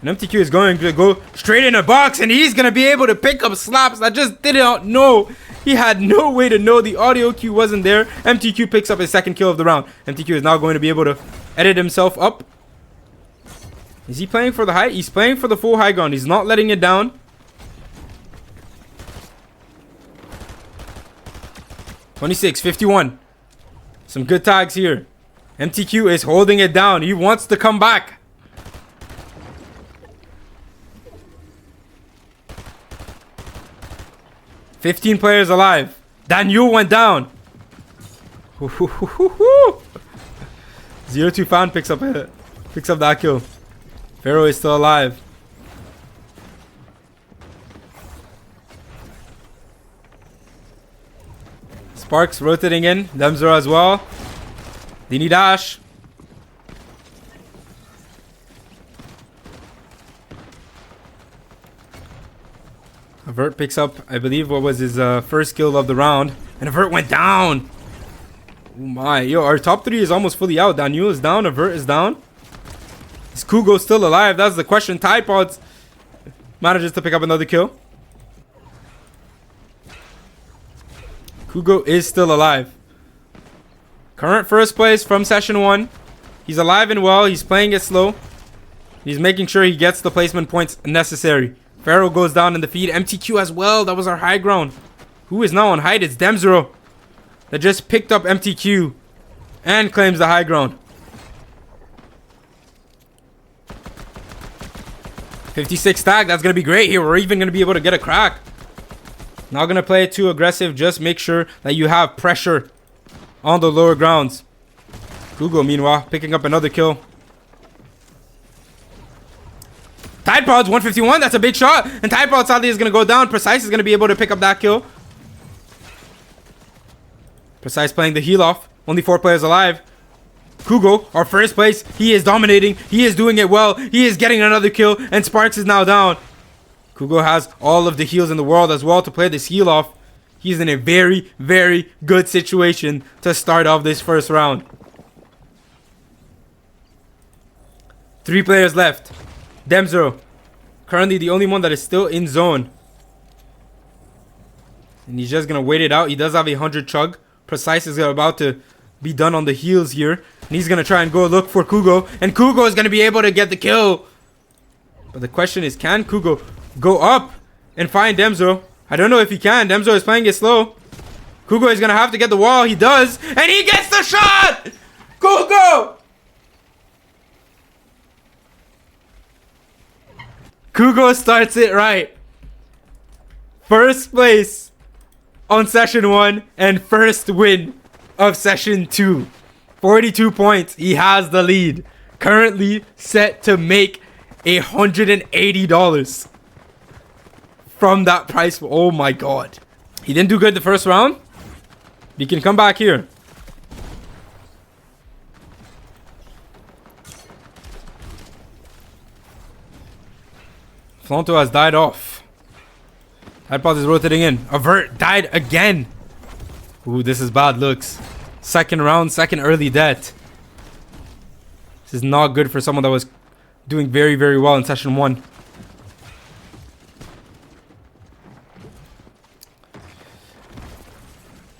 And MTQ is going to go straight in a box, and he's going to be able to pick up Slaps. I just didn't know. He had no way to know the audio cue wasn't there. MTQ picks up his second kill of the round. MTQ is now going to be able to edit himself up. Is he playing for the high? He's playing for the full high ground. He's not letting it down. $26.51. Some good tags here. MTQ is holding it down. He wants to come back. $15 players alive. Daniel went down. 02 Fan picks up that kill. Pharaoh is still alive. Sparks rotating in. Demzer as well. Dini Dash. Avert picks up, I believe, what was his first kill of the round. And Avert went down. Oh my. Yo, our top 3 is almost fully out. Daniel is down. Avert is down. Is Kugo still alive? That's the question. Tide Pods manages to pick up another kill. Kugo is still alive. Current first place from session 1. He's alive and well. He's playing it slow. He's making sure he gets the placement points necessary. Pharaoh goes down in the feed. MTQ as well. That was our high ground. Who is now on height? It's Demzero that just picked up MTQ and claims the high ground. 56 tag. That's going to be great here. We're even going to be able to get a crack. Not going to play it too aggressive. Just make sure that you have pressure on the lower grounds. Google, meanwhile, picking up another kill. Tide Pods 151. That's a big shot. And Tide Pod sadly is going to go down. Precise is going to be able to pick up that kill. Precise playing the heal off. Only 4 players alive. Kugo, our first place. He is dominating. He is doing it well. He is getting another kill. And Sparks is now down. Kugo has all of the heals in the world as well to play this heal off. He's in a very, very good situation to start off this first round. 3 players left. Demzero, currently the only one that is still in zone. And he's just going to wait it out. He does have a 100 chug. Precise is about to be done on the heals here. And he's going to try and go look for Kugo. And Kugo is going to be able to get the kill. But the question is, can Kugo go up and find Demzero? I don't know if he can. Demzero is playing it slow. Kugo is going to have to get the wall. He does. And he gets the shot! Kugo! Kugo starts it right. First place on session 1 and first win of session 2. 42 points. He has the lead. Currently set to make $180 from that price. Oh my god. He didn't do good the first round. He can come back here. Flanto has died off. Tide is rotating in. Avert died again. Ooh, this is bad looks. Second round, second early death. This is not good for someone that was doing very, very well in session 1.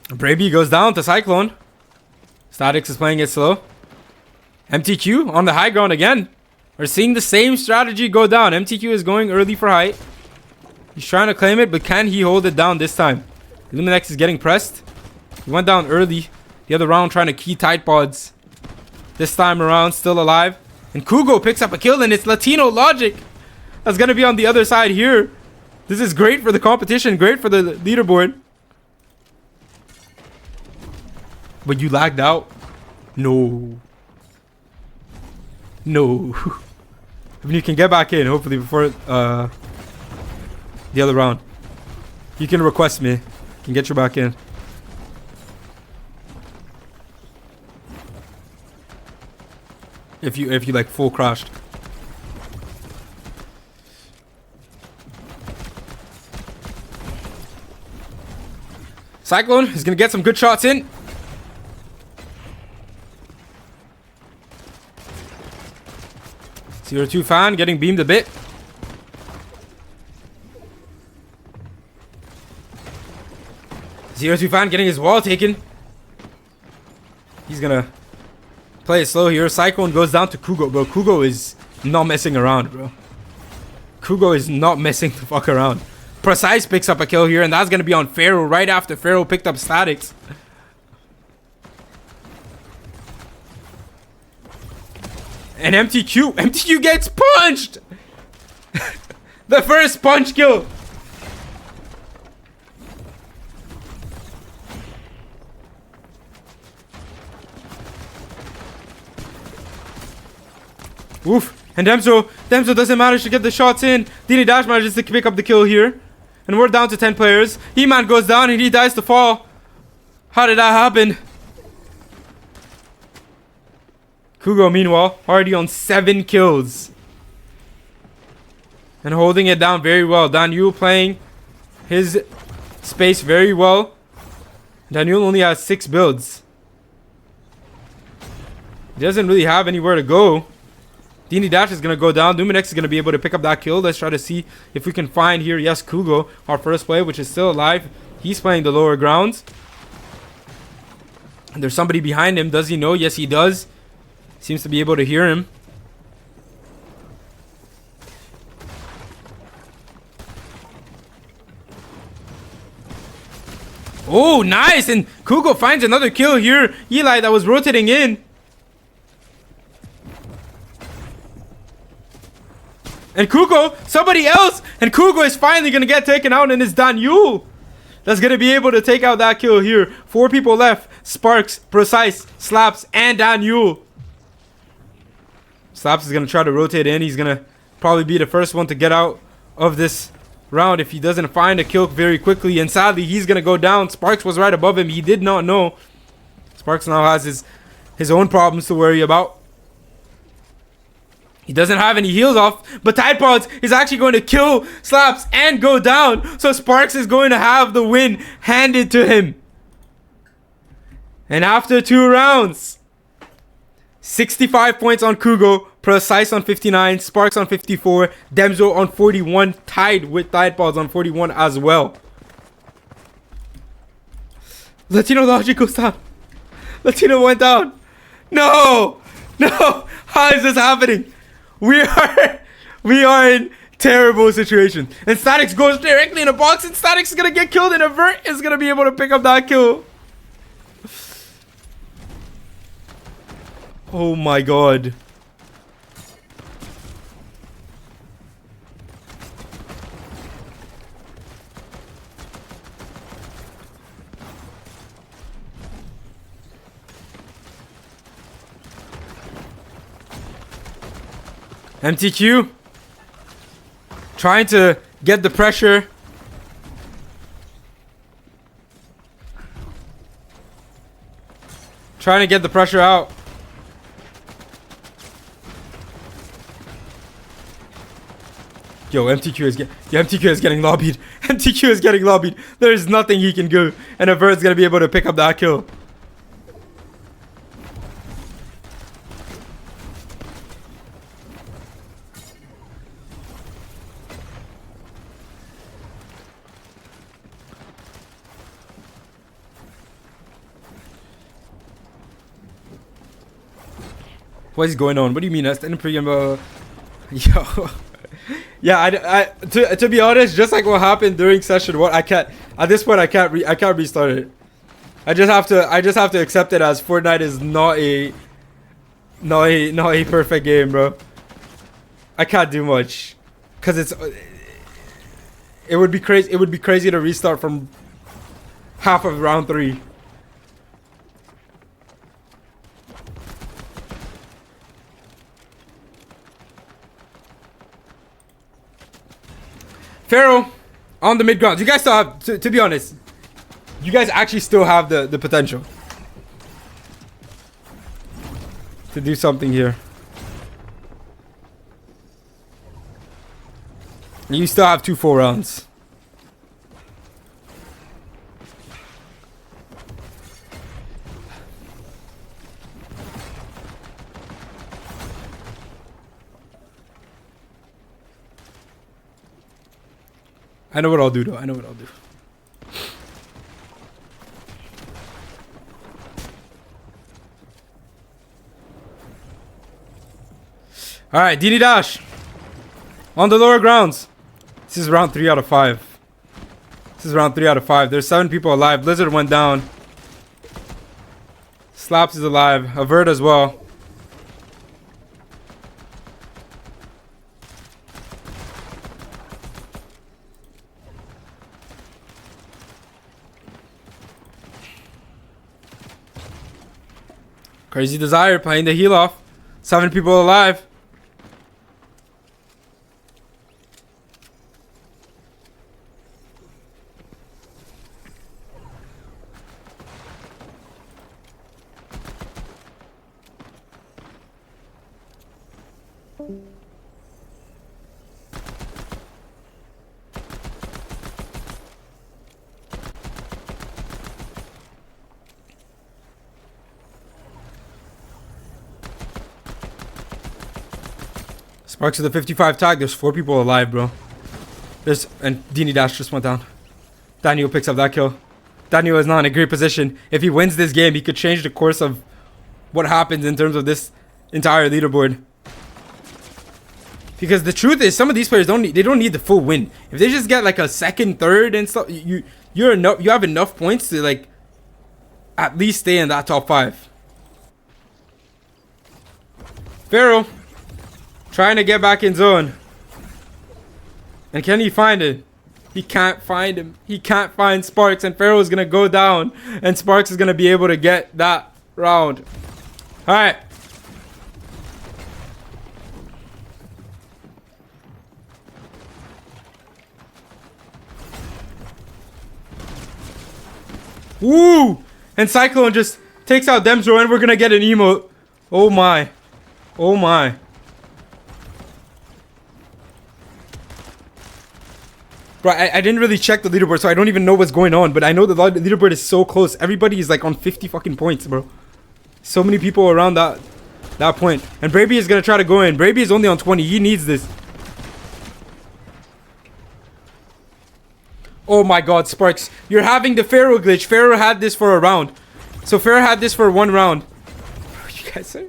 Bravey goes down to Cyclone. Statix is playing it slow. MTQ on the high ground again. We're seeing the same strategy go down. MTQ is going early for height. He's trying to claim it, but can he hold it down this time? Illuminex is getting pressed. He went down early. The other round trying to key Tide Pods. This time around, still alive. And Kugo picks up a kill, and it's Latino Logic that's going to be on the other side here. This is great for the competition. Great for the leaderboard. But you lagged out. No. No. If you can get back in, hopefully, before the other round. You can request me. Can get you back in. If you like full crashed. Cyclone is gonna get some good shots in. Zero 2 fan getting beamed a bit. Zero 2 fan getting his wall taken. He's gonna play it slow here. Cyclone goes down to Kugo, bro. Kugo is not messing around, bro. Kugo is not messing the fuck around. Precise picks up a kill here, and that's gonna be on Pharaoh right after Pharaoh picked up Statics. And MTQ gets punched. The first punch kill. Oof. And Demso doesn't manage to get the shots in. Dini Dash manages to pick up the kill here. And we're down to 10 players. He-Man goes down and he dies to fall. How did that happen? Kugo, meanwhile, already on 7 kills. And holding it down very well. Daniel playing his space very well. Daniel only has 6 builds. He doesn't really have anywhere to go. Dini Dash is going to go down. Luminex is going to be able to pick up that kill. Let's try to see if we can find here. Yes, Kugo, our first player, which is still alive. He's playing the lower grounds. And there's somebody behind him. Does he know? Yes, he does. Seems to be able to hear him. Oh, nice. And Kugo finds another kill here. Eli that was rotating in. And Kugo, somebody else. And Kugo is finally going to get taken out. And it's Daniel that's going to be able to take out that kill here. 4 people left. Sparks, Precise, Slaps, and Daniel. Slaps is going to try to rotate in. He's going to probably be the first one to get out of this round if he doesn't find a kill very quickly. And sadly, he's going to go down. Sparks was right above him. He did not know. Sparks now has his own problems to worry about. He doesn't have any heals off, but Tide Pods is actually going to kill Slaps and go down. So Sparks is going to have the win handed to him. And after 2 rounds, 65 points on Kugo, Precise on 59, Sparks on 54, Demzo on 41, tied with Tide Pods on 41 as well. Latino Logic goes down. Latino went down. No! No! How is this happening? We are in terrible situation. And Statics goes directly in a box, and Statics is gonna get killed, and Avert is gonna be able to pick up that kill. Oh my god. MTQ trying to get the pressure. Trying to get the pressure out. Yo, MTQ is getting lobbied. MTQ is getting lobbied. There is nothing he can do. And Avert's gonna be able to pick up that kill. What is going on? What do you mean? That's the Yo. Yeah, to be honest, just like what happened during session 1, I can't at this point I can't restart it. I just have to accept it as Fortnite is not a perfect game, bro. I can't do much cuz it would be crazy to restart from half of round 3. Pharaoh on the mid grounds. You guys still have, to be honest, you guys actually still have the potential to do something here. You still have 2 full rounds. I know what I'll do though. I know what I'll do. Alright, Dini Dash. On the lower grounds. This is round 3 out of 5. This is round 3 out of 5. There's 7 people alive. Blizzard went down. Slaps is alive. Avert as well. Crazy Desire playing the heal off. 7 people alive. Sparks to the 55 tag. There's 4 people alive, bro. And Dini Dash just went down. Daniel picks up that kill. Daniel is not in a great position. If he wins this game, he could change the course of what happens in terms of this entire leaderboard. Because the truth is, some of these players don't need the full win. If they just get like a second, third, and stuff, you have enough points to like at least stay in that top 5. Pharaoh trying to get back in zone. And can he find it? He can't find him. He can't find Sparks, and Pharaoh is gonna go down, and Sparks is gonna be able to get that round. All right. Woo! And Cyclone just takes out Demzro, and we're gonna get an emote. Oh my. Oh my. Bro, I didn't really check the leaderboard, so I don't even know what's going on. But I know the leaderboard is so close. Everybody is like on 50 fucking points, bro. So many people around that point. And Braby is gonna try to go in. Braby is only on 20. He needs this. Oh my god, Sparks. You're having the Pharaoh glitch. Pharaoh had this for a round. So Pharaoh had this for 1 round. You guys are...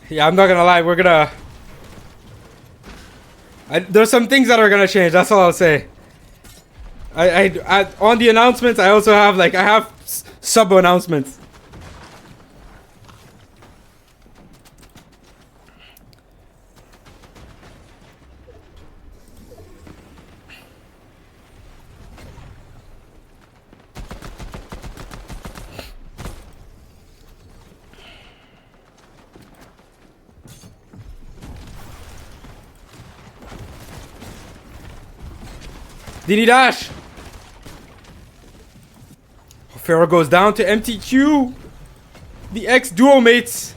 Yeah, I'm not gonna lie, we're gonna... there's some things that are gonna change, that's all I'll say. On the announcements, I also have, like, I have sub-announcements. Dini Dash! Pharaoh goes down to MTQ. The ex-duo mates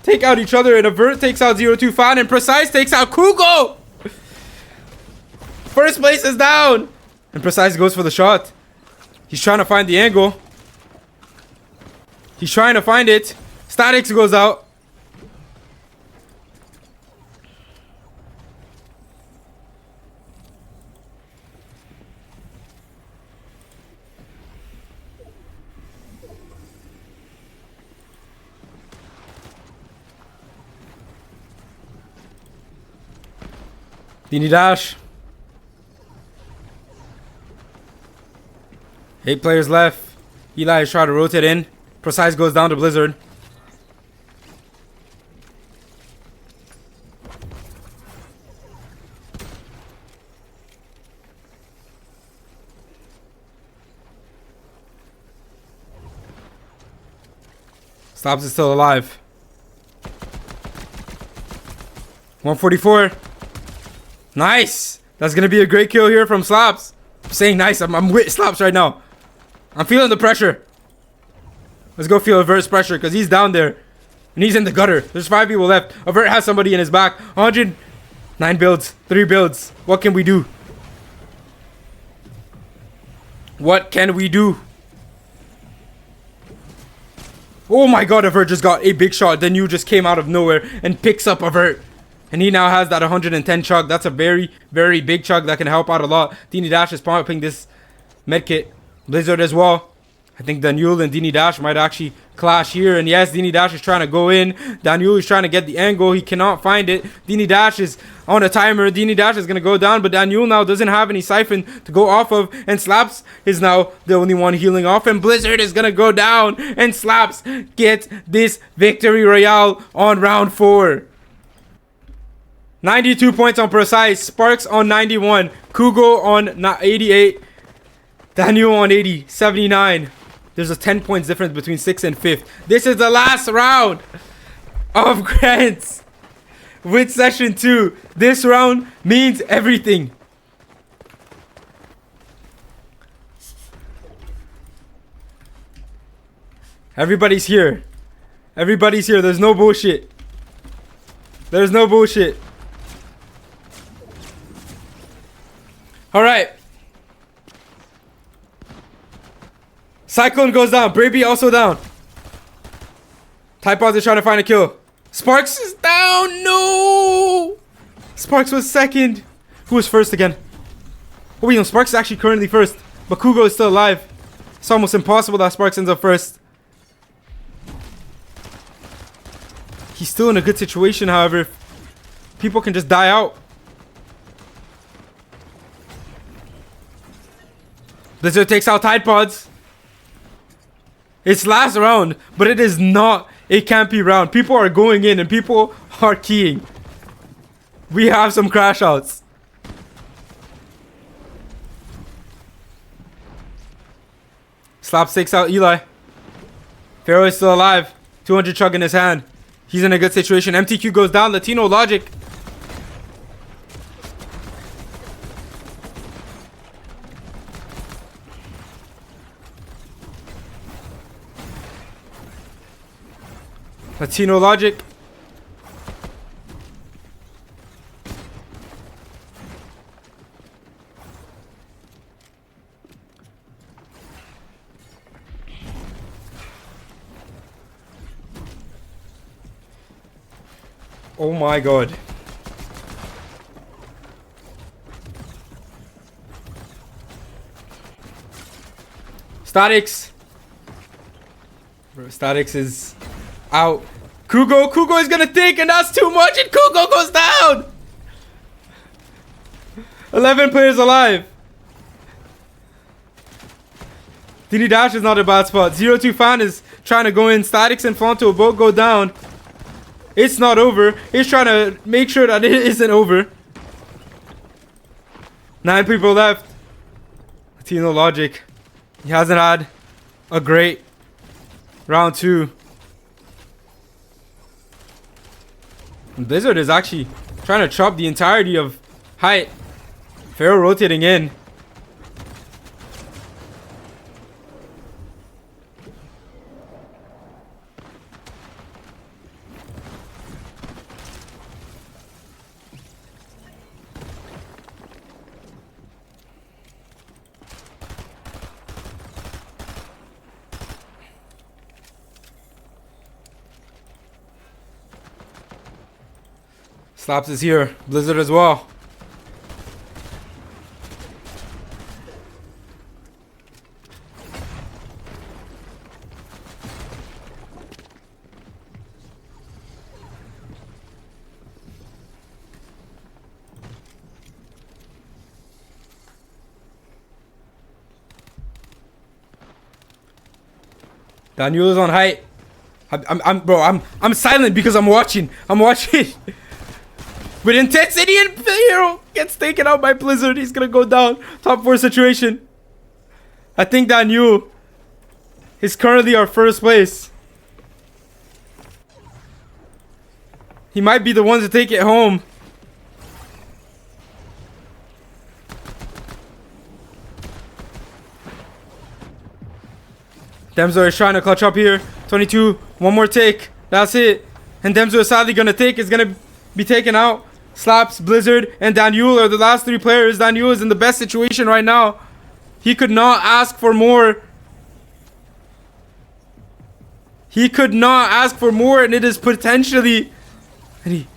take out each other, and Avert takes out 0-2 Fan, and Precise takes out Kugo! First place is down! And Precise goes for the shot. He's trying to find the angle. He's trying to find it. Statics goes out. Dini Dash. 8 players left. Eli is trying to rotate in. Precise goes down to Blizzard. Slaps is still alive. 144. Nice. That's gonna be a great kill here from Slaps. I'm saying nice. I'm with Slaps right now. I'm feeling the pressure. Let's go feel Avert's pressure because he's down there. And he's in the gutter. There's 5 people left. Avert has somebody in his back. 109 builds. 3 builds. What can we do? What can we do? Oh my god, Avert just got a big shot. Then you just came out of nowhere and picks up Avert. And he now has that 110 chug. That's a very, very big chug that can help out a lot. Dini Dash is popping this medkit. Blizzard as well. I think Daniel and Dini Dash might actually clash here. And yes, Dini Dash is trying to go in. Daniel is trying to get the angle. He cannot find it. Dini Dash is on a timer. Dini Dash is going to go down. But Daniel now doesn't have any siphon to go off of. And Slaps is now the only one healing off. And Blizzard is going to go down. And Slaps gets this victory royale on round 4. 92 points on Precise. Sparks on 91. Kugo on 88. Daniel on 80. 79. There's a 10 points difference between 6th and 5th. This is the last round of Grands with Session 2. This round means everything. Everybody's here. Everybody's here. There's no bullshit. There's no bullshit. All right. Cyclone goes down. Brady also down. Typods is trying to find a kill. Sparks is down. No. Sparks was second. Who was first again? Oh, wait, no. Sparks is actually currently first. But Kugo is still alive. It's almost impossible that Sparks ends up first. He's still in a good situation, however. People can just die out. Blizzard takes out Tide Pods. It's last round, but it is not a campy round. People are going in and people are keying. We have some crash outs. Slaps takes out Eli. Pharaoh is still alive. 200 chug in his hand. He's in a good situation. MTQ goes down. Latino Logic. Latino Logic. Oh my god. Statics. Bro, Statics is out. Kugo is gonna think, and that's too much, and Kugo goes down. 11 players alive. Dini Dash is not a bad spot. 02 Fan is trying to go in. Statics and Fonto both go down. It's not over. He's trying to make sure that it isn't over. 9 people left. Latino Logic. He hasn't had a great round 2. And Blizzard is actually trying to chop the entirety of height. Pharaoh rotating in. Slaps is here. Blizzard as well. Daniel is on height. I'm silent because I'm watching. I'm watching. With intensity, and Hero gets taken out by Blizzard. He's gonna go down. Top 4 situation. I think Daniel is currently our first place. He might be the one to take it home. Demzo is trying to clutch up here. 22. One more take. That's it. And Demzo is sadly going to take. It's going to be taken out. Slaps, Blizzard, and Daniel are the last 3 players. Daniel is in the best situation right now. He could not ask for more. He could not ask for more, and it is potentially... And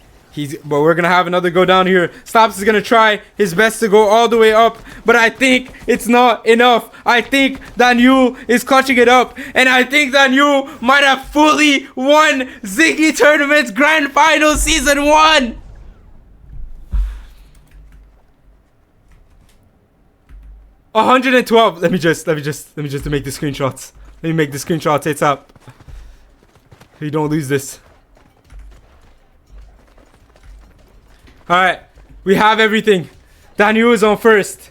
but we're going to have another go down here. Slaps is going to try his best to go all the way up, but I think it's not enough. I think Daniel is clutching it up, and I think Daniel might have fully won Ziggy Tournament's Grand Final Season 1. $112. Let me just make the screenshots. Let me make the screenshots. It's up. You don't lose this. Alright. We have everything. Daniel is on first.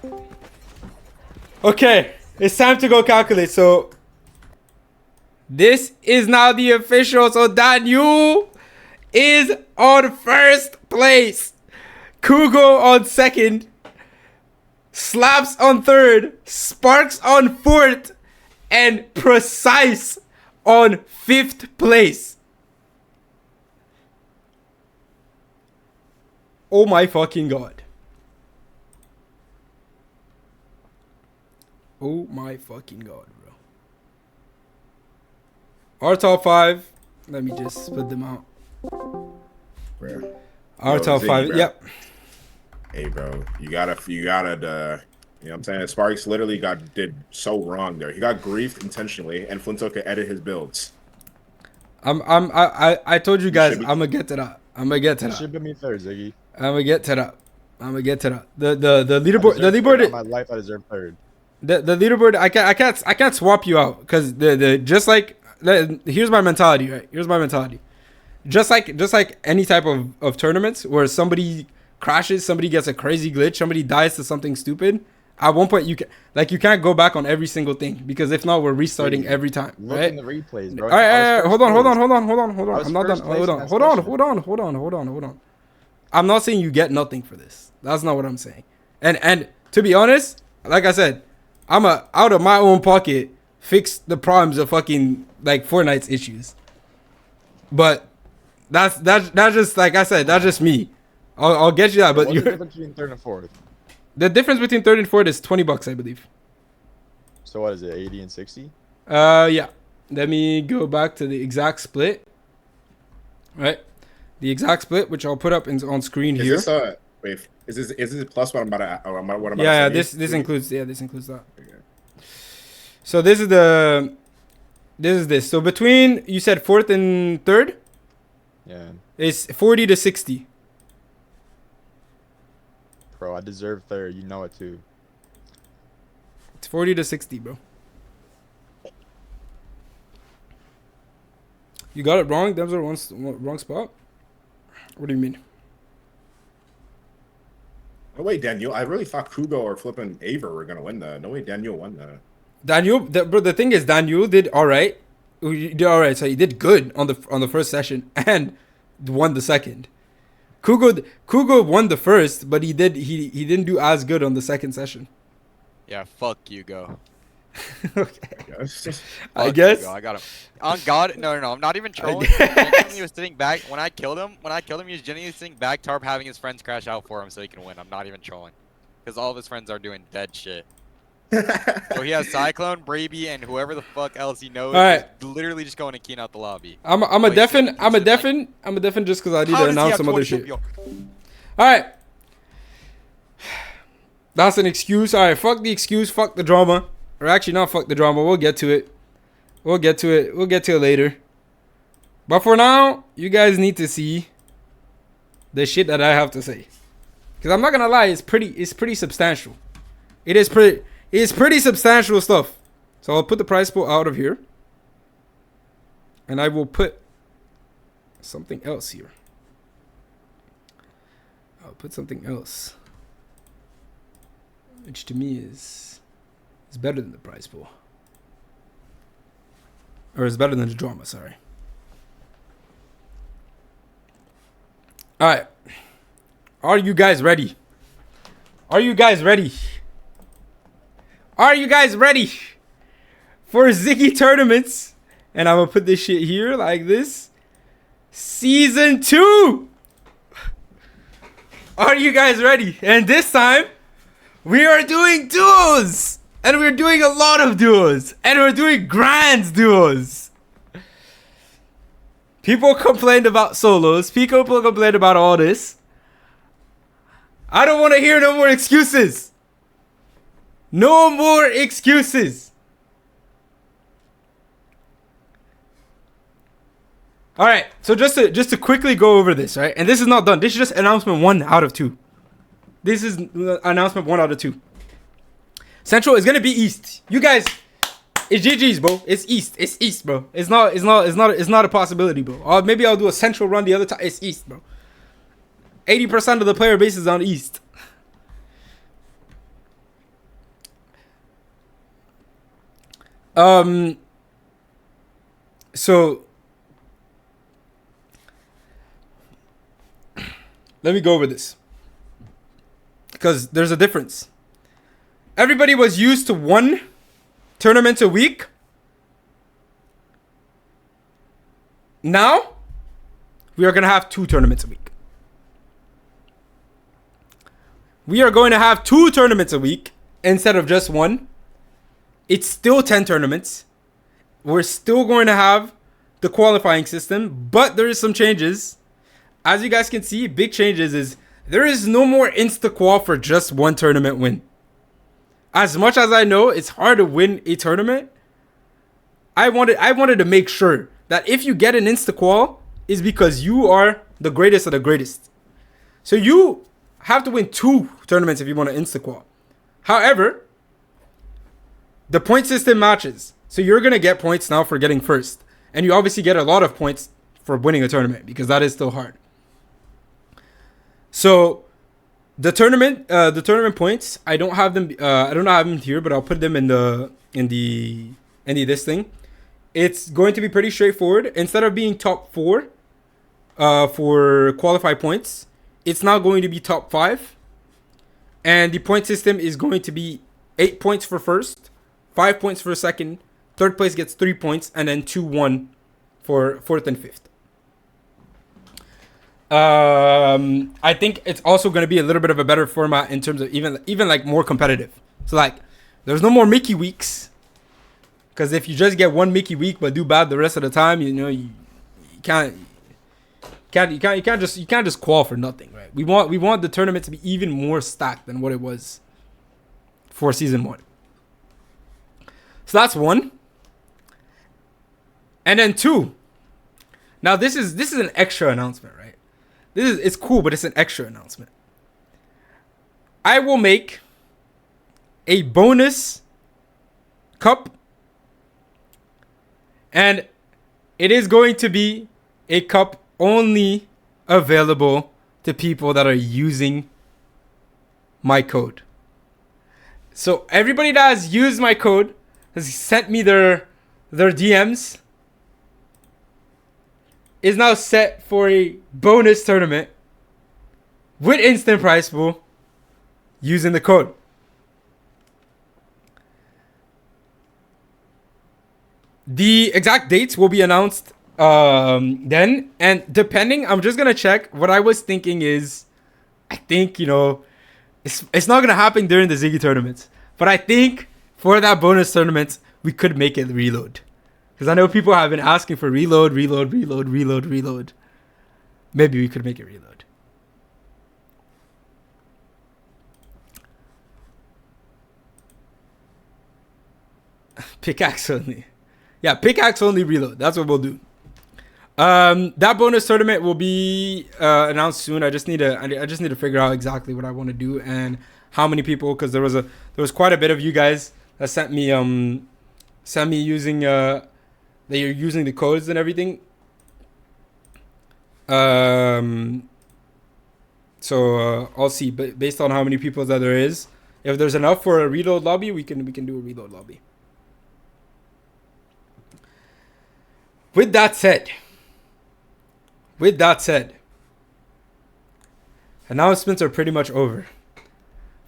Okay. It's time to go calculate. So this is now the official. So Daniel is on first place. Kugo on second. Slaps on third, Sparks on fourth, and Precise on 5th place. Oh my fucking god. Oh my fucking god, bro. Our top 5. Let me just split them out. Bro. Our top 5. Bro. Yep. Hey, bro, you gotta, you know what I'm saying? Sparks literally did so wrong there. He got griefed intentionally, and Flinto could edit his builds. I told you guys, I'm gonna get to that. Should be me third, Ziggy. I'm gonna get to that. The leaderboard. My life, I deserve third. The leaderboard. I can't swap you out because just like here's my mentality, right? Here's my mentality. Just like any type of tournaments where somebody crashes, somebody gets a crazy glitch, somebody dies to something stupid. At one point, you can't go back on every single thing because if not, we're restarting every time. Look right? in the replays, bro. All right, hold on. I'm not done. Hold on. I'm not saying you get nothing for this. That's not what I'm saying. And to be honest, like I said, I'm out of my own pocket fix the problems of fucking like Fortnite's issues. But that's just like I said, that's just me. I'll get you that, but what's the difference between third and fourth? The difference between third and fourth is $20, I believe. So what is it, 80 and 60? Yeah. Let me go back to the exact split. Right, the exact split, which I'll put up on screen here. Is this wait? Is this plus what I'm about to? What I'm about yeah, to say? this includes that. Okay. So this is this. So between you said fourth and third. Yeah. It's 40 to 60. Bro, I deserve third. You know it too. It's 40 to 60, bro. You got it wrong. Them's the wrong spot. What do you mean? No way, Daniel. I really thought Kugo or flipping Aver were gonna win that. No way, Daniel won that. Bro. The thing is, Daniel did all right. He did all right. So he did good on the first session and won the second. Kugo won the first, but he didn't do as good on the second session. Yeah, fuck you, go. Okay. I guess. I got him. On God, no, I'm not even trolling. He was sitting back when I killed him. He was genuinely sitting back, Tarp having his friends crash out for him so he can win. I'm not even trolling, because all of his friends are doing dead shit. So he has Cyclone, Braby, and whoever the fuck else he knows. Right. Literally just going to keying out the lobby. I'm a deafen just because I need to announce some other shit. All right. That's an excuse. All right, fuck the excuse. Fuck the drama. Or actually, not fuck the drama. We'll get to it. We'll get to it later. But for now, you guys need to see the shit that I have to say. Because I'm not gonna lie, it's pretty substantial. It's pretty substantial stuff. So I'll put the price pool out of here. And I will put something else here. I'll put something else. Which to me is better than the prize pool. Or is better than the drama, sorry. All right. Are you guys ready? Are you guys ready? Are you guys ready for Ziggy tournaments? And I'm gonna put this shit here like this. Season 2. Are you guys ready? And this time, we are doing duos. And we're doing a lot of duos. And we're doing grand duos. People complained about solos. People complained about all this. I don't want to hear no more excuses. No more excuses. All right, so just to quickly go over this, right? And this is not done. This is just announcement 1 out of 2. This is announcement 1 out of 2. Central is gonna be East. You guys, it's GG's, bro. It's East. It's East, bro. It's not a possibility, bro. Or maybe I'll do a Central run the other time. It's East, bro. 80% of the player base is on East. So let me go over this, because there's a difference. Everybody was used to 1 tournament a week. Now we are going to have 2 tournaments a week. We are going to have 2 tournaments a week instead of just 1. It's still 10 tournaments. We're still going to have the qualifying system, but there is some changes. As you guys can see, big changes is there is no more insta-qual for just 1 tournament win. As much as I know it's hard to win a tournament, I wanted to make sure that if you get an insta-qual, it's because you are the greatest of the greatest. So you have to win 2 tournaments if you want to insta-qual. However, the point system matches. So you're going to get points now for getting first. And you obviously get a lot of points for winning a tournament, because that is still hard. So the tournament points, I don't have them here, but I'll put them in this thing. It's going to be pretty straightforward. Instead of being top 4 for qualified points, it's now going to be top 5. And the point system is going to be 8 points for first, 5 points for second, third place gets 3 points, and then 2-1 for fourth and fifth. I think it's also going to be a little bit of a better format in terms of even like more competitive. So like, there's no more Mickey weeks, because if you just get 1 Mickey week but do bad the rest of the time, you can't just qual for nothing, right? We want the tournament to be even more stacked than what it was for season 1. So that's 1. And then 2. Now this is an extra announcement, right? It's cool, but it's an extra announcement. I will make a bonus cup, and it is going to be a cup only available to people that are using my code. So everybody that has used my code has sent me their DMs is now set for a bonus tournament with instant prize pool using the code. The exact dates will be announced then, and depending, I'm just gonna check. What I was thinking is, I think it's not gonna happen during the Ziggy tournaments, but I think for that bonus tournament we could make it reload. Because I know people have been asking for reload. Maybe we could make it reload. Pickaxe only. Yeah, pickaxe only reload. That's what we'll do. That bonus tournament will be announced soon. I just need to figure out exactly what I want to do and how many people, because there was quite a bit of you guys that sent me using that you're using the codes and everything. So I'll see, but based on how many people that there is, if there's enough for a reload lobby, we can do a reload lobby. With that said, Announcements are pretty much over.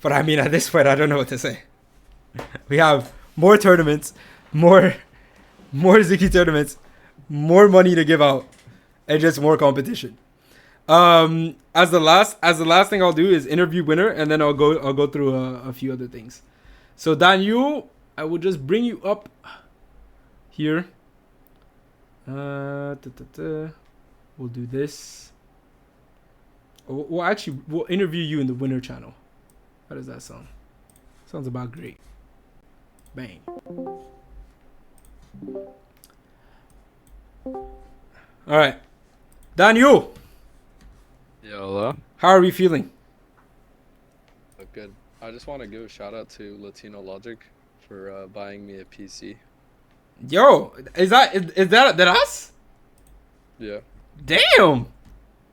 But I mean, at this point, I don't know what to say. We have more tournaments, more Zigy tournaments, more money to give out, and just more competition. As the last thing I'll do is interview winner, and then I'll go through a few other things. So Daniel, I will just bring you up here. We'll do this. We'll interview you in the winner channel. How does that sound? Sounds about great. Bang. All right, Daniel. Yo, hello. How are we feeling? Oh, good. I just want to give a shout out to Latino Logic for buying me a PC. Yo, is that us? Yeah. Damn,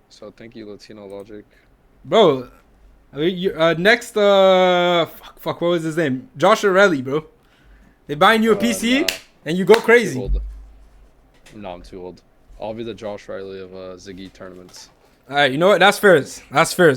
So thank you, Latino Logic. bro. Next, fuck, what was his name? Josh Arelli, bro. They buying you a PC Nah, and you go too crazy. old. No, I'm too old. I'll be the Josh Riley of Ziggy tournaments. All right, you know what? That's fair. That's fair.